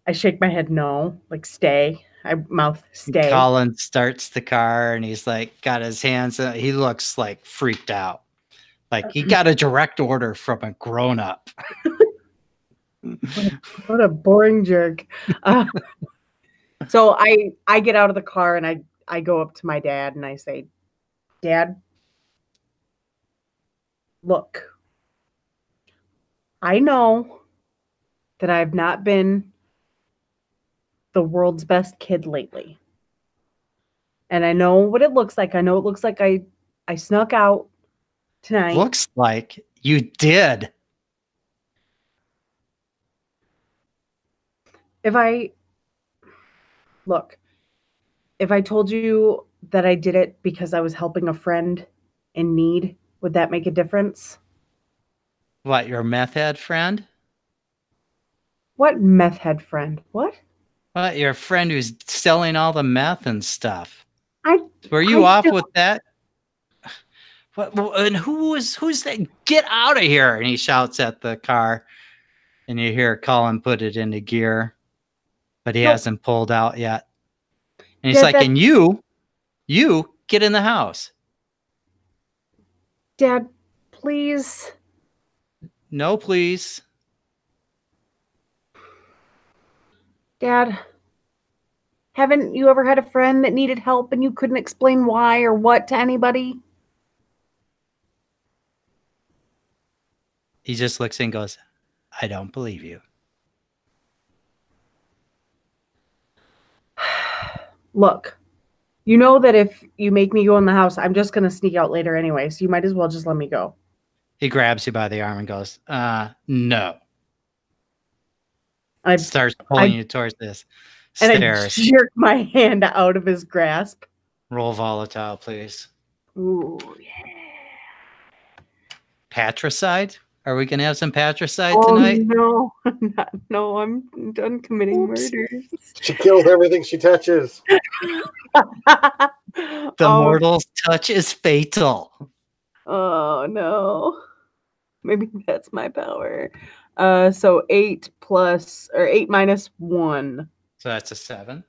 I shake my head no, like stay. I mouth stay. Colin starts the car, and he's like got his hands. He looks like freaked out, like he got a direct order from a grown up. What a boring jerk. So I get out of the car and I go up to my dad and I say, Dad, look, I know that I've not been the world's best kid lately. And I know what it looks like. I know it looks like I snuck out tonight. Looks like you did. If I told you that I did it because I was helping a friend in need, would that make a difference? What, your meth head friend? What meth head friend? What? What, your friend who's selling all the meth and stuff? I Were you I off don't- with that? What, and who's that? Get out of here! And he shouts at the car, and you hear Colin put it into gear, but he Nope. hasn't pulled out yet. And he's Dad, like, and you get in the house. Dad, please. No, please. Dad, haven't you ever had a friend that needed help and you couldn't explain why or what to anybody? He just looks and goes, I don't believe you. Look, you know that if you make me go in the house, I'm just going to sneak out later anyway, so you might as well just let me go. He grabs you by the arm and goes, no. I Starts pulling you towards this and stairs. I jerk my hand out of his grasp. Roll volatile, please. Ooh, yeah. Patricide? Are we going to have some patricide Oh, tonight? no. No, I'm done committing murders. She kills everything she touches. The mortal's touch is fatal. Oh, no. Maybe that's my power. So 8 minus 1. So that's a 7.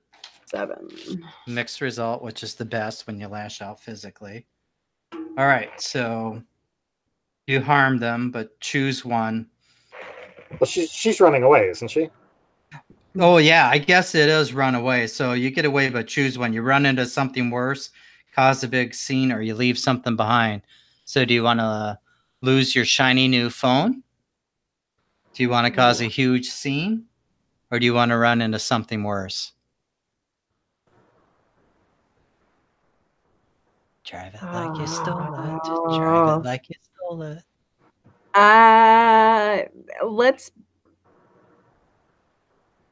7. Mixed result, which is the best when you lash out physically. All right, so you harm them, but choose one. Well, she's running away, isn't she? Oh, yeah, I guess it is run away. So you get away, but choose one. You run into something worse, cause a big scene, or you leave something behind. So do you want to lose your shiny new phone? Do you want to cause a huge scene? Or do you want to run into something worse? Drive it like you stole it. Drive it like you stole it.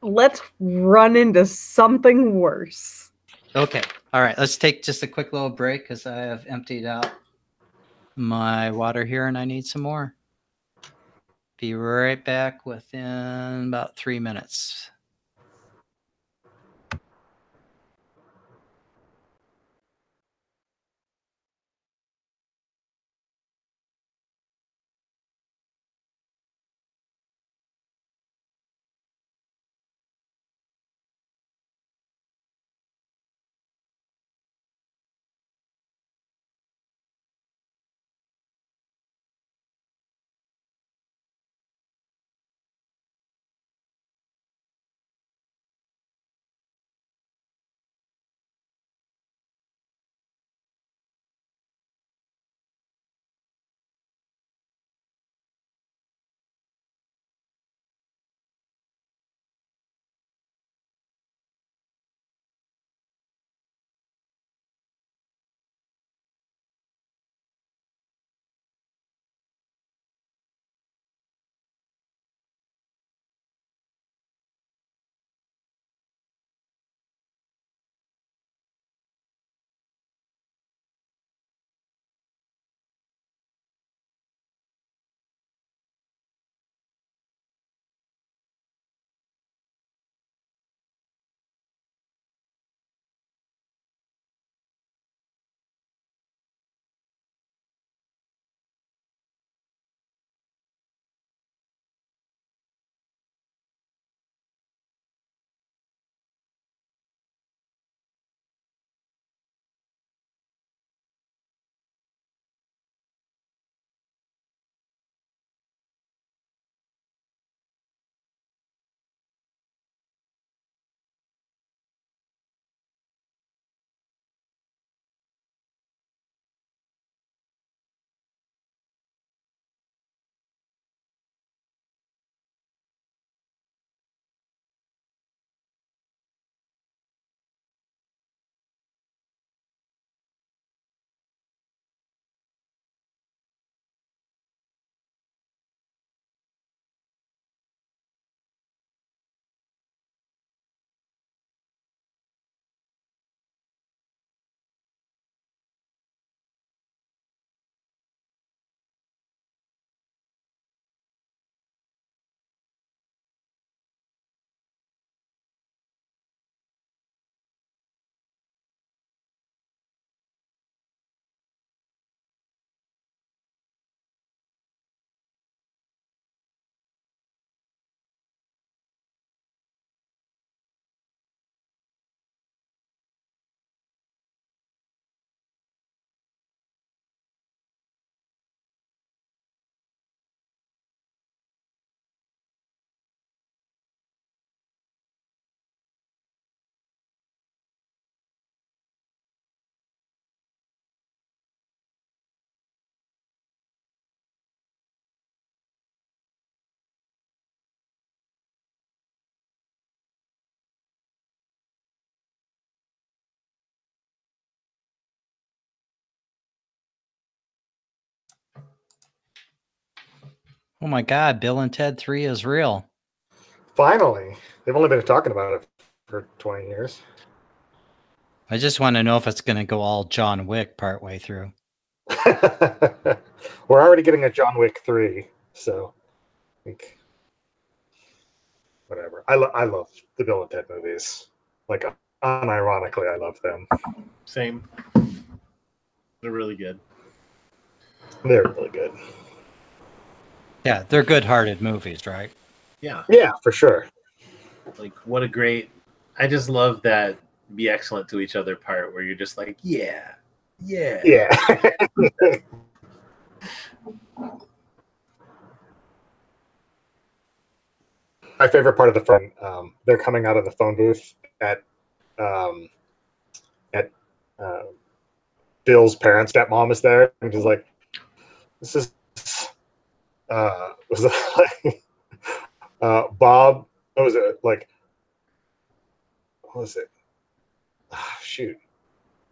Let's run into something worse. Okay. All right. Let's take just a quick little break because I have emptied out my water here and I need some more. Be right back within about 3 minutes. Oh my God, Bill and Ted 3 is real. Finally, they've only been talking about it for 20 years. I just want to know if it's going to go all John Wick partway through. We're already getting a John Wick 3, so I think whatever. I love the Bill and Ted movies. Like, unironically, I love them. Same. They're really good. They're really good. Yeah, they're good-hearted movies, right? Yeah. Yeah, for sure. Like, what a great... I just love that be excellent to each other part where you're just like, yeah. Yeah. My favorite part of the phone, they're coming out of the phone booth at Bill's parents. Stepmom is there, and she's like, "This is was it like Bob? What was it like? What was it? Shoot,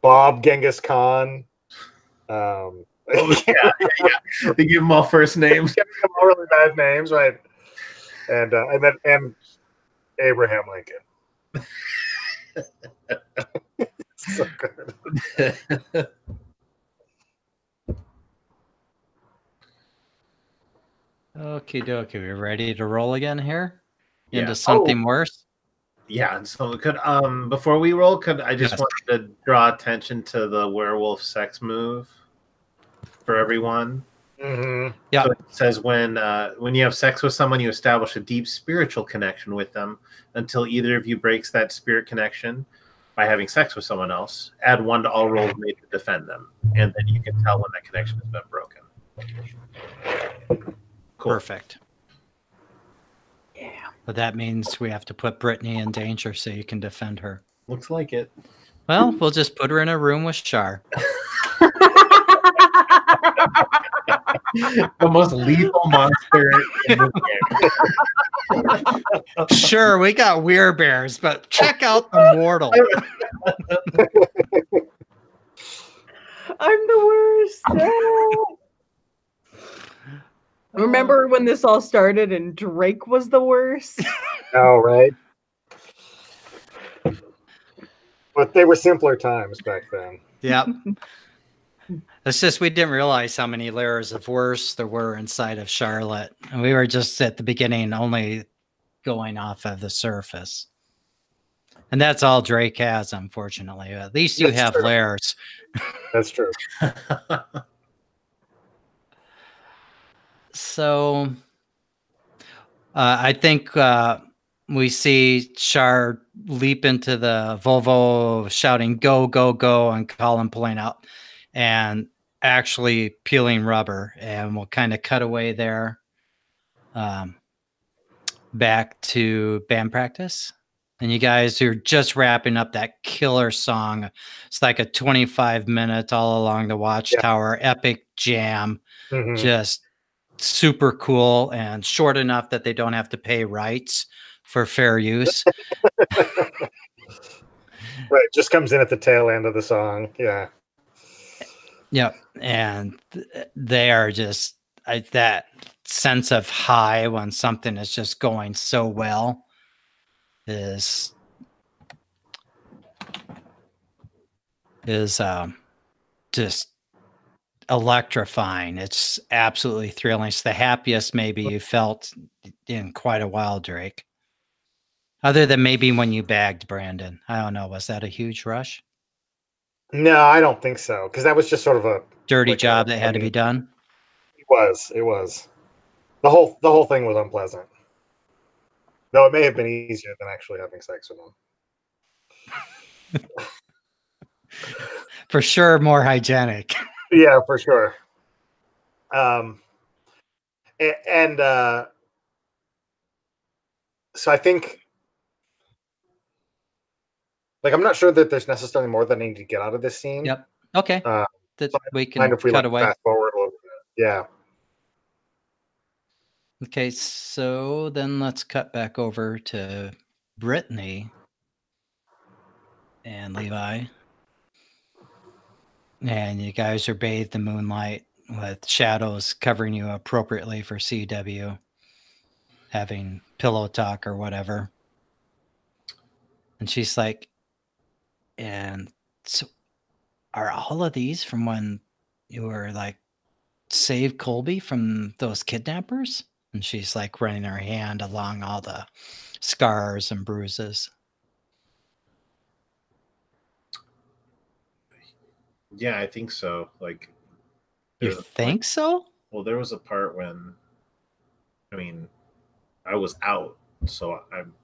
Bob Genghis Khan." Oh, yeah. They give them all first names. Giving them all really bad names, right? And then Abraham Lincoln. So good. Okie dokie, we ready to roll again here? Yeah. Into something worse? Yeah, and so could before we roll, could I just want to draw attention to the werewolf sex move for everyone? Mm-hmm. Yeah. So it says when you have sex with someone, you establish a deep spiritual connection with them until either of you breaks that spirit connection by having sex with someone else. Add 1 to all rolls made to defend them, and then you can tell when that connection has been broken. Cool. Perfect. Yeah. But that means we have to put Brittany in danger so you can defend her. Looks like it. Well, we'll just put her in a room with Char. The most lethal monster in the game. Sure, we got werebears, but check out the mortal. I'm the worst. No. Remember when this all started and Drake was the worst? Oh, right. But they were simpler times back then. Yep. It's just we didn't realize how many layers of worse there were inside of Charlotte. And we were just at the beginning only going off of the surface. And that's all Drake has, unfortunately. At least you have layers. That's true. So I think we see Char leap into the Volvo shouting, "Go, go, go," and Colin pulling out and actually peeling rubber. And we'll kind of cut away there back to band practice. And you guys are just wrapping up that killer song. It's like a 25-minute all along the Watchtower epic jam. Mm-hmm. Just super cool and short enough that they don't have to pay rights for fair use. Right, just comes in at the tail end of the song. Yeah. Yep. And they are just that sense of high when something is just going so well is just electrifying. It's absolutely thrilling. It's the happiest maybe you felt in quite a while, Drake. Other than maybe when you bagged Brandon. I don't know. Was that a huge rush? No, I don't think so. Because that was just sort of a dirty job that had to be done. It was. The whole thing was unpleasant. Though it may have been easier than actually having sex with him. For sure, more hygienic. Yeah, for sure. So I think, like, I'm not sure that there's necessarily more that I need to get out of this scene. Yep. Okay. That so we can if we cut away. Fast forward a little bit. Yeah. Okay, so then let's cut back over to Brittany and Levi. And you guys are bathed in moonlight. with shadows covering you appropriately for CW, having pillow talk or whatever. And she's like, and so are all of these from when you were like saved Colby from those kidnappers? And she's like running her hand along all the scars and bruises. Yeah, I think so. Like, You there's a think point. so? Well, there was a part when, I mean, I was out, so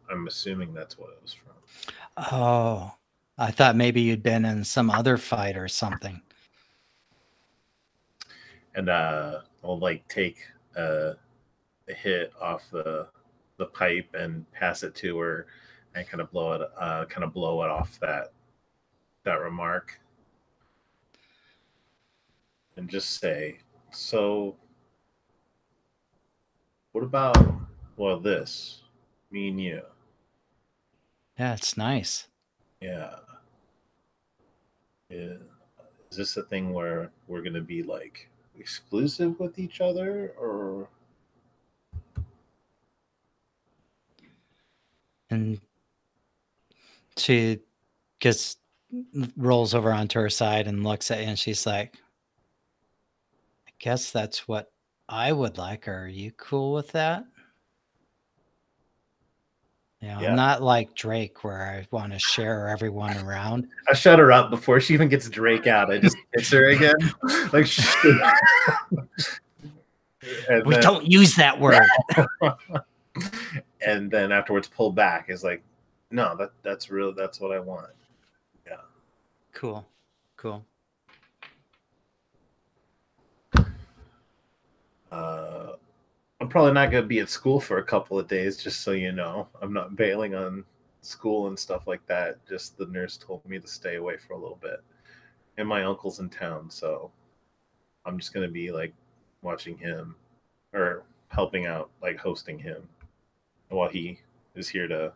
I'm assuming that's what it was from. Oh, I thought maybe you'd been in some other fight or something. And I'll like take a hit off the pipe and pass it to her, and kind of blow it off that remark, and just say, so what about, well, this, me and you? Yeah, it's nice. Yeah. Yeah. Is this a thing where we're gonna be like exclusive with each other, or And she gets rolls over onto her side and looks at you, and she's like, I guess that's what I would like. Are you cool with that? I'm yeah? not like Drake where I want to share everyone around. I shut her up before she even gets Drake out. I just kiss her again, like. And We then, don't use that word. and then afterwards pull back is like, no, that's real. That's what I want. Yeah. Cool. I'm probably not going to be at school for a couple of days, just so you know. I'm not bailing on school and stuff like that. Just the nurse told me to stay away for a little bit. And my uncle's in town, so I'm just going to be like watching him or helping out, like hosting him while he is here to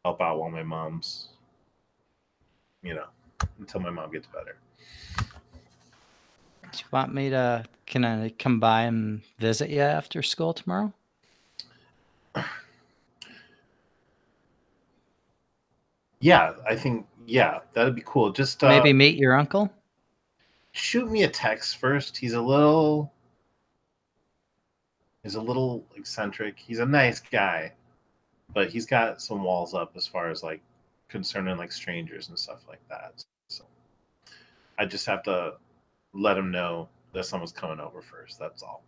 help out while my mom's, until my mom gets better. Do you want me to, can I come by and visit you after school tomorrow? Yeah, I think, yeah, that'd be cool. Just Maybe meet your uncle? shoot me a text first. He's a little eccentric. He's a nice guy, but he's got some walls up as far as like concerning like strangers and stuff like that. So I just have to let him know that someone's coming over first. That's all.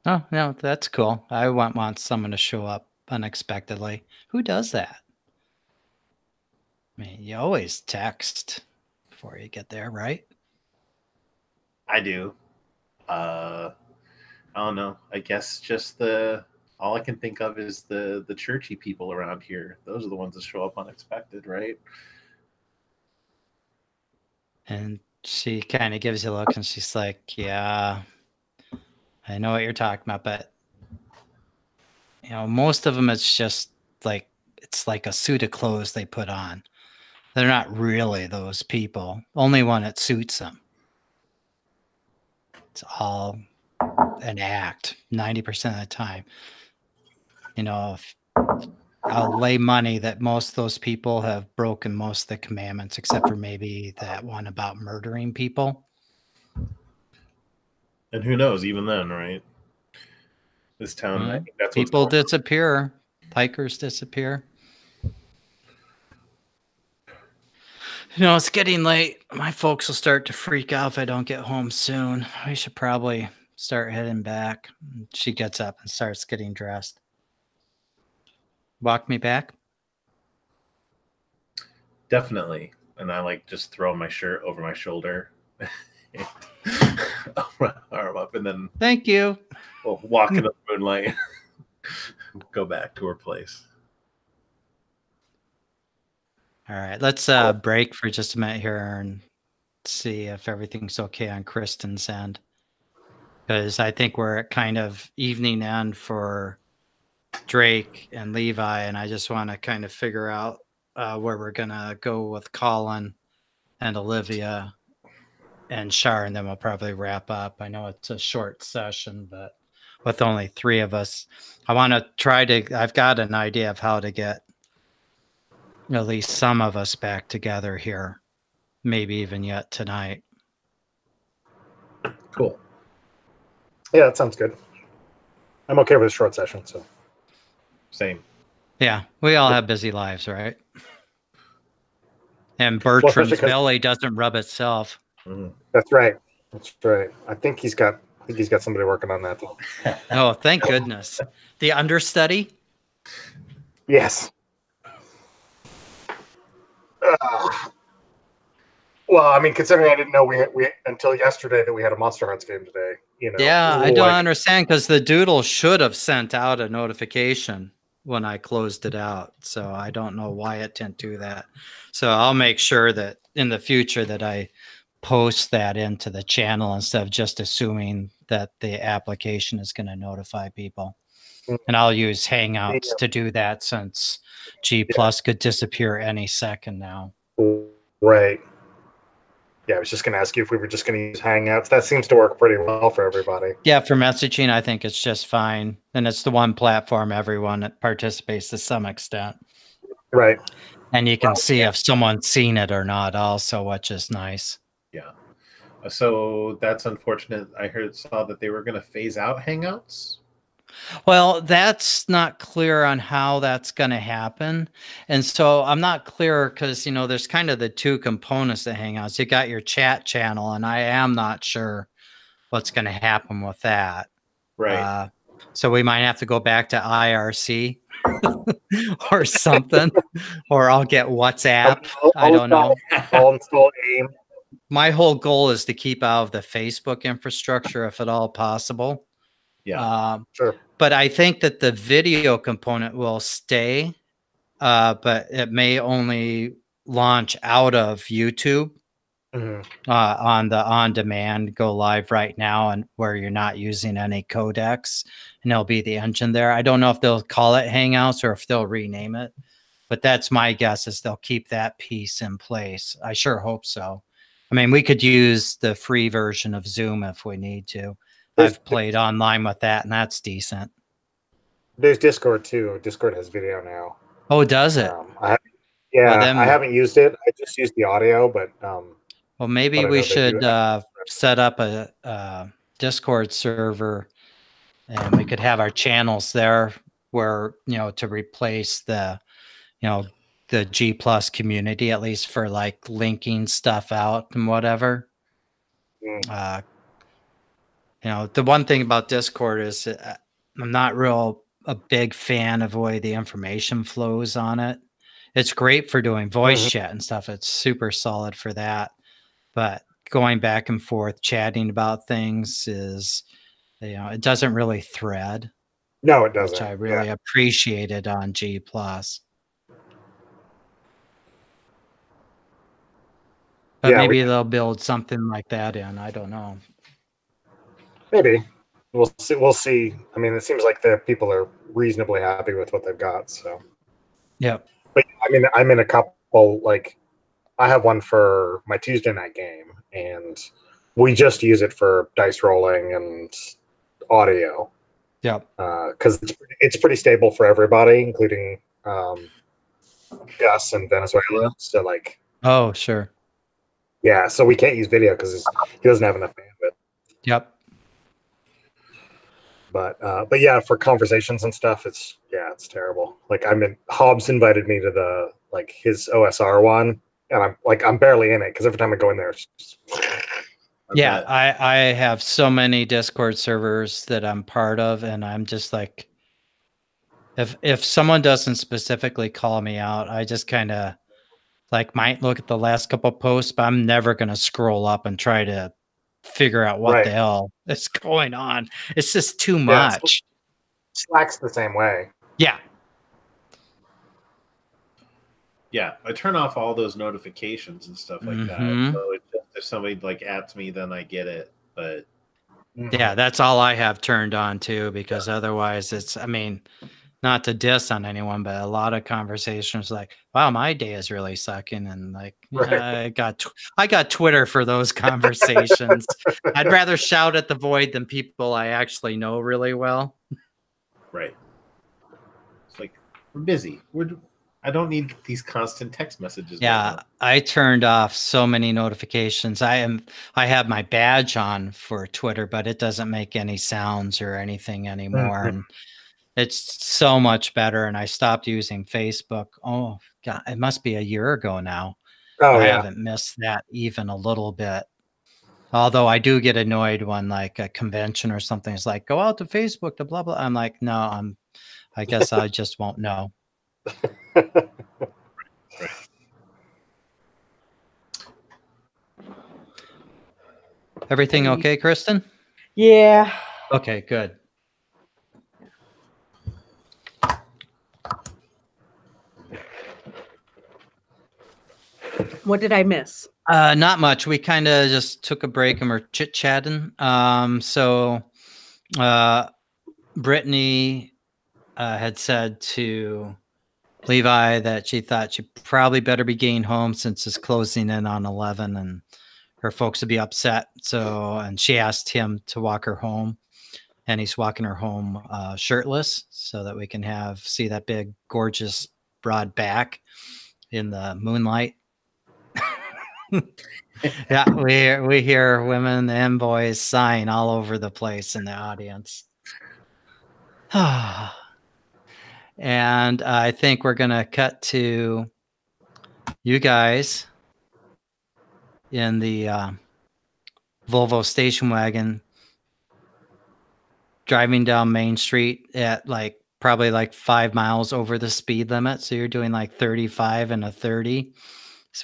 Oh, no, that's cool. I want someone to show up unexpectedly. Who does that? I mean, you always text before you get there, right? I do. I don't know. I guess just all I can think of is the churchy people around here. Those are the ones that show up unexpected, right? And she kind of gives you a look and she's like, yeah, I know what you're talking about, but most of them it's just like, it's like a suit of clothes they put on. They're not really those people, only when it suits them. It's all an act 90% of the time. I'll lay money that most of those people have broken most of the commandments, except for maybe that one about murdering people. And who knows, even then, right? This town, I think that's what's People going on. disappear. Pikers disappear. It's getting late. My folks will start to freak out if I don't get home soon. We should probably start heading back. She gets up and starts getting dressed. Walk me back? Definitely. And I like just throw my shirt over my shoulder, arm up, and then Thank you. we'll walk in the moonlight, go back to her place. All right, let's break for just a minute here and see if everything's okay on Kristen's end. Because I think we're at kind of evening end for Drake and Levi, and I just want to kind of figure out where we're going to go with Colin and Olivia and Char, and then we'll probably wrap up. I know it's a short session, but with only 3 of us, I want to try to. I've got an idea of how to get at least some of us back together here, maybe even yet tonight. Cool. Yeah, that sounds good. I'm okay with a short session. So Same. Yeah, we all have busy lives, right? And Well, Bertram's especially 'cause- belly doesn't rub itself. Mhm. that's right. That's right. I think he's got somebody working on that. Oh, thank goodness. The understudy? Yes. Well, I mean, considering I didn't know we until yesterday that we had a Monsterhearts game today. You know. Yeah, I don't like, understand because the doodle should have sent out a notification when I closed it out. So I don't know why it didn't do that. So I'll make sure that in the future that I post that into the channel instead of just assuming that the application is going to notify people. Mm. And I'll use Hangouts to do that since G Plus could disappear any second now. Right. Yeah, I was just going to ask you if we were just going to use Hangouts. That seems to work pretty well for everybody. Yeah, for messaging, I think it's just fine. And it's the one platform everyone participates to some extent. Right. And you can see if someone's seen it or not also, which is nice. Yeah. So that's unfortunate. I saw that they were going to phase out Hangouts. Well, that's not clear on how that's going to happen. And so I'm not clear because, there's kind of the 2 components to Hangouts. You got your chat channel, and I am not sure what's going to happen with that. Right. So we might have to go back to IRC or something, or I'll get WhatsApp. I don't know. I'll install AIM. My whole goal is to keep out of the Facebook infrastructure if at all possible. Yeah. Sure. But I think that the video component will stay, but it may only launch out of YouTube on the on-demand go live right now, and where you're not using any codecs, and it'll be the engine there. I don't know if they'll call it Hangouts or if they'll rename it, but that's my guess is they'll keep that piece in place. I sure hope so. I mean, we could use the free version of Zoom if we need to. I've played online with that, and that's decent. There's Discord too. Discord has video now. Oh, does it? I then- haven't used it. I just used the audio, but well, maybe but I we know they should do. set up a Discord server, and we could have our channels there where, to replace the, the G Plus community, at least for like linking stuff out and whatever. The one thing about Discord is I'm not a big fan of the way the information flows on it. It's great for doing voice chat and stuff. It's super solid for that. But going back and forth, chatting about things is, it doesn't really thread. No, it doesn't. Which I really appreciated on G Plus. But maybe they'll build something like that in. I don't know. Maybe. We'll see. We'll see. I mean, it seems like the people are reasonably happy with what they've got. So. Yep. But I'm in a couple, like, I have one for my Tuesday night game, and we just use it for dice rolling and audio. Yep. Because it's pretty stable for everybody, including Gus and Venezuela. So, like. Oh, sure. Yeah, so we can't use video because he doesn't have enough bandwidth. Yep. But yeah, for conversations and stuff, it's terrible. Like Hobbs invited me to his OSR one, and I'm barely in it because every time I go in there, it's just... Yeah, I have so many Discord servers that I'm part of, and I'm just like, if someone doesn't specifically call me out, I just kind of might look at the last couple posts, but I'm never going to scroll up and try to figure out what the hell is going on. It's just too much. Slack's the same way. Yeah. Yeah, I turn off all those notifications and stuff like that. So it's just, if somebody adds me, then I get it. But yeah, that's all I have turned on too, because otherwise not to diss on anyone, but a lot of conversations like, wow, my day is really sucking. And like, Right. yeah, I got Twitter for those conversations. I'd rather shout at the void than people I actually know really well. Right. It's like, we're busy. I don't need these constant text messages. Yeah, right now. I turned off so many notifications. I have my badge on for Twitter, but it doesn't make any sounds or anything anymore. Mhm. And it's so much better. And I stopped using Facebook. Oh God, it must be a year ago now. Oh I yeah. haven't missed that even a little bit. Although I do get annoyed when like a convention or something is like, go out to Facebook to blah blah. I'm like, no, I guess I just won't know. Everything okay, Kristen? Yeah. Okay, good. What did I miss? Not much. We kind of just took a break and we're chit-chatting. So Brittany had said to Levi that she thought she probably better be getting home since it's closing in on 11 and her folks would be upset. So, and she asked him to walk her home, and he's walking her home shirtless so that we can see that big, gorgeous, broad back in the moonlight. Yeah, we hear women and boys sighing all over the place in the audience. And I think we're going to cut to you guys in the Volvo station wagon driving down Main Street at probably like 5 miles over the speed limit. So you're doing like 35 and a 30,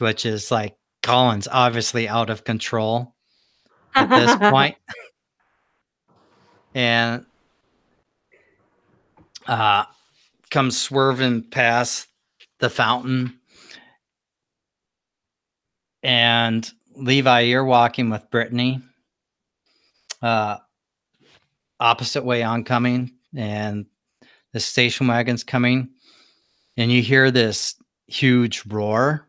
which is like Colin's obviously out of control at this point. And comes swerving past the fountain. And Levi, you're walking with Brittany opposite way oncoming, and the station wagon's coming, and you hear this huge roar,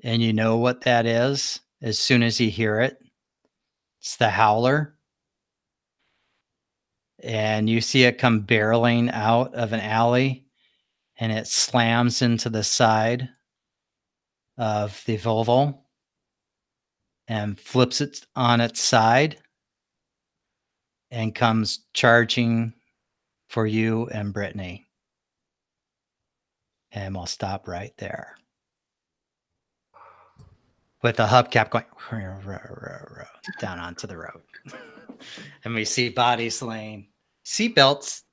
and you know what that is as soon as you hear it. It's the howler. And you see it come barreling out of an alley, and it slams into the side of the Volvo and flips it on its side and comes charging for you and Brittany. And we'll stop right there. With the hubcap going down onto the road. And we see bodies laying. Seatbelts.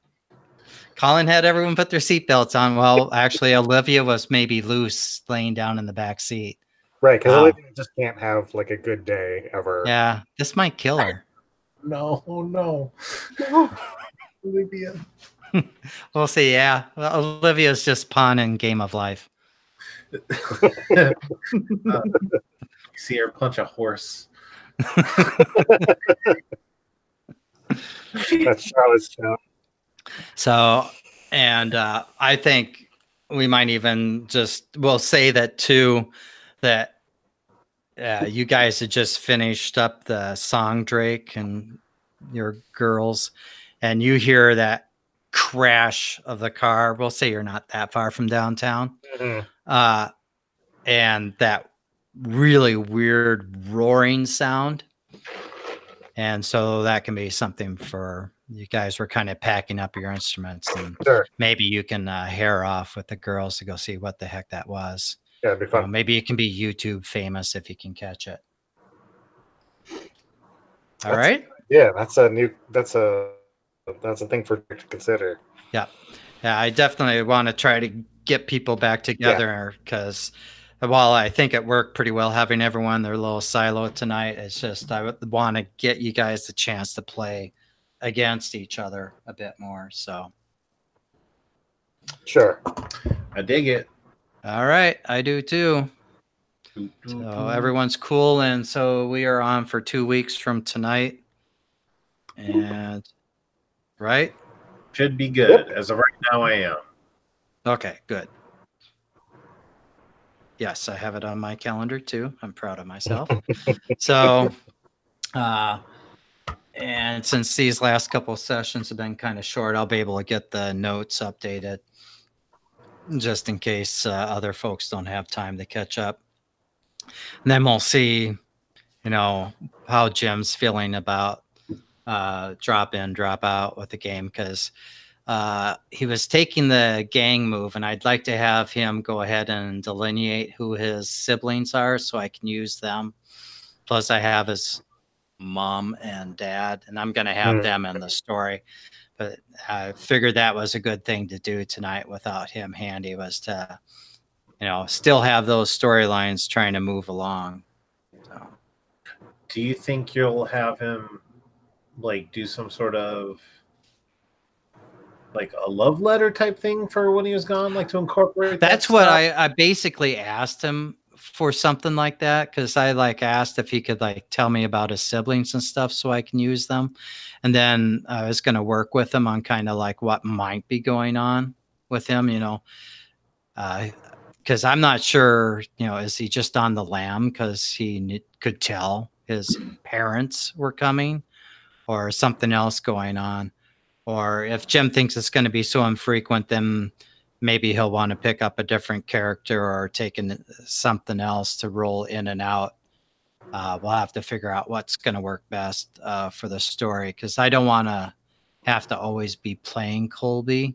Colin had everyone put their seatbelts on. Well, actually, Olivia was maybe loose laying down in the back seat. Right, because Wow. Olivia just can't have like a good day ever. Yeah, this might kill her. No. Olivia. We'll see. Yeah, well, Olivia's just pawn in Game of Life. See her punch a horse. That's Charlotte's show. So, and I think we might even we'll say that too, that you guys had just finished up the song, Drake, and your girls, and you hear that crash of the car. We'll say you're not that far from downtown. Mm-hmm. And that really weird roaring sound. And so that can be something for you guys. Were kind of packing up your instruments, and Sure. maybe you can hair off with the girls to go see what the heck that was. Yeah, it'd be fun. Maybe it can be YouTube famous if you can catch it. All right. Yeah, that's a thing for to consider. Yeah. I definitely want to try to get people back together because while I think it worked pretty well having everyone in their little silo tonight, it's just I would want to get you guys the chance to play against each other a bit more. So Sure. I dig it. All right, I do too. So everyone's cool, and so we are on for 2 weeks from tonight. And right? Should be good. Yep. As of right now, I am. Okay, good. Yes, I have it on my calendar too. I'm proud of myself. So, and since these last couple of sessions have been kind of short, I'll be able to get the notes updated just in case other folks don't have time to catch up. And then we'll see, how Jim's feeling about drop in, drop out with the game, because he was taking the gang move, and I'd like to have him go ahead and delineate who his siblings are so I can use them. Plus, I have his mom and dad, and I'm going to have them in the story. But I figured that was a good thing to do tonight without him handy, was to, still have those storylines trying to move along. So, do you think you'll have him do some sort of a love letter type thing for when he was gone, to incorporate that's that what stuff? I basically asked him for, something like that, because I asked if he could tell me about his siblings and stuff so I can use them. And then I was going to work with him on kind of what might be going on with him, because I'm not sure, is he just on the lam because he could tell his parents were coming, or something else going on? Or if Jim thinks it's going to be so infrequent, then maybe he'll want to pick up a different character or take something else to roll in and out. We'll have to figure out what's going to work best for the story, because I don't want to have to always be playing Colby.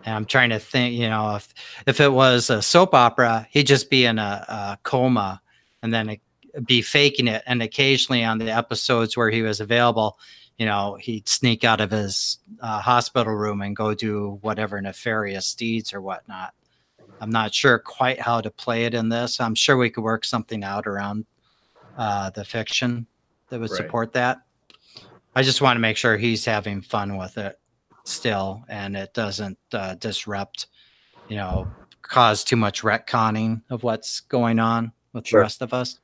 And I'm trying to think, if it was a soap opera, he'd just be in a coma and then be faking it. And occasionally on the episodes where he was available, he'd sneak out of his hospital room and go do whatever nefarious deeds or whatnot. I'm not sure quite how to play it in this. I'm sure we could work something out around the fiction that would support that. I just want to make sure he's having fun with it still, and it doesn't disrupt, cause too much retconning of what's going on with the rest of us.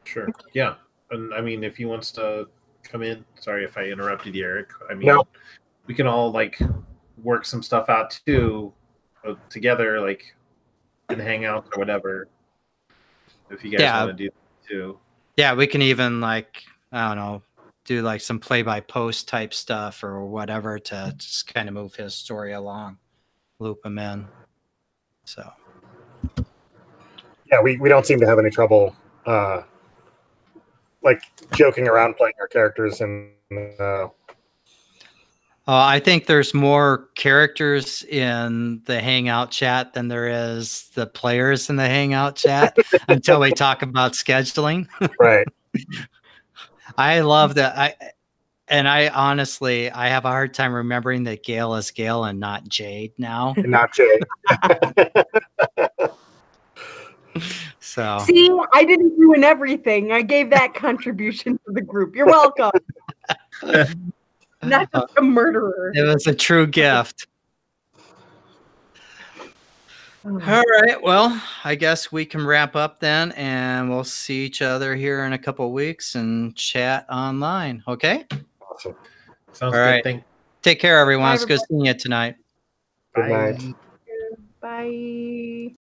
Sure. Yeah. And I mean, if he wants to come in, sorry if I interrupted you, Eric. I mean, No. We can all work some stuff out too, together, in Hangouts or whatever. If you guys want to do that too. Yeah, we can even I don't know, do some play-by-post type stuff or whatever to just kind of move his story along, loop him in. So yeah, we don't seem to have any trouble joking around playing our characters, and I think there's more characters in the Hangout chat than there is the players in the Hangout chat until we talk about scheduling. Right. I love that. I honestly, I have a hard time remembering that Gail is Gail and not Jade now. And not Jade. So see, I didn't ruin everything. I gave that contribution to the group. You're welcome. Not just a murderer. It was a true gift. All right. Well, I guess we can wrap up then, and we'll see each other here in a couple of weeks and chat online. Okay? Awesome. Sounds all right. good. Take care, everyone. Bye, It's good seeing you tonight. Good night. Bye.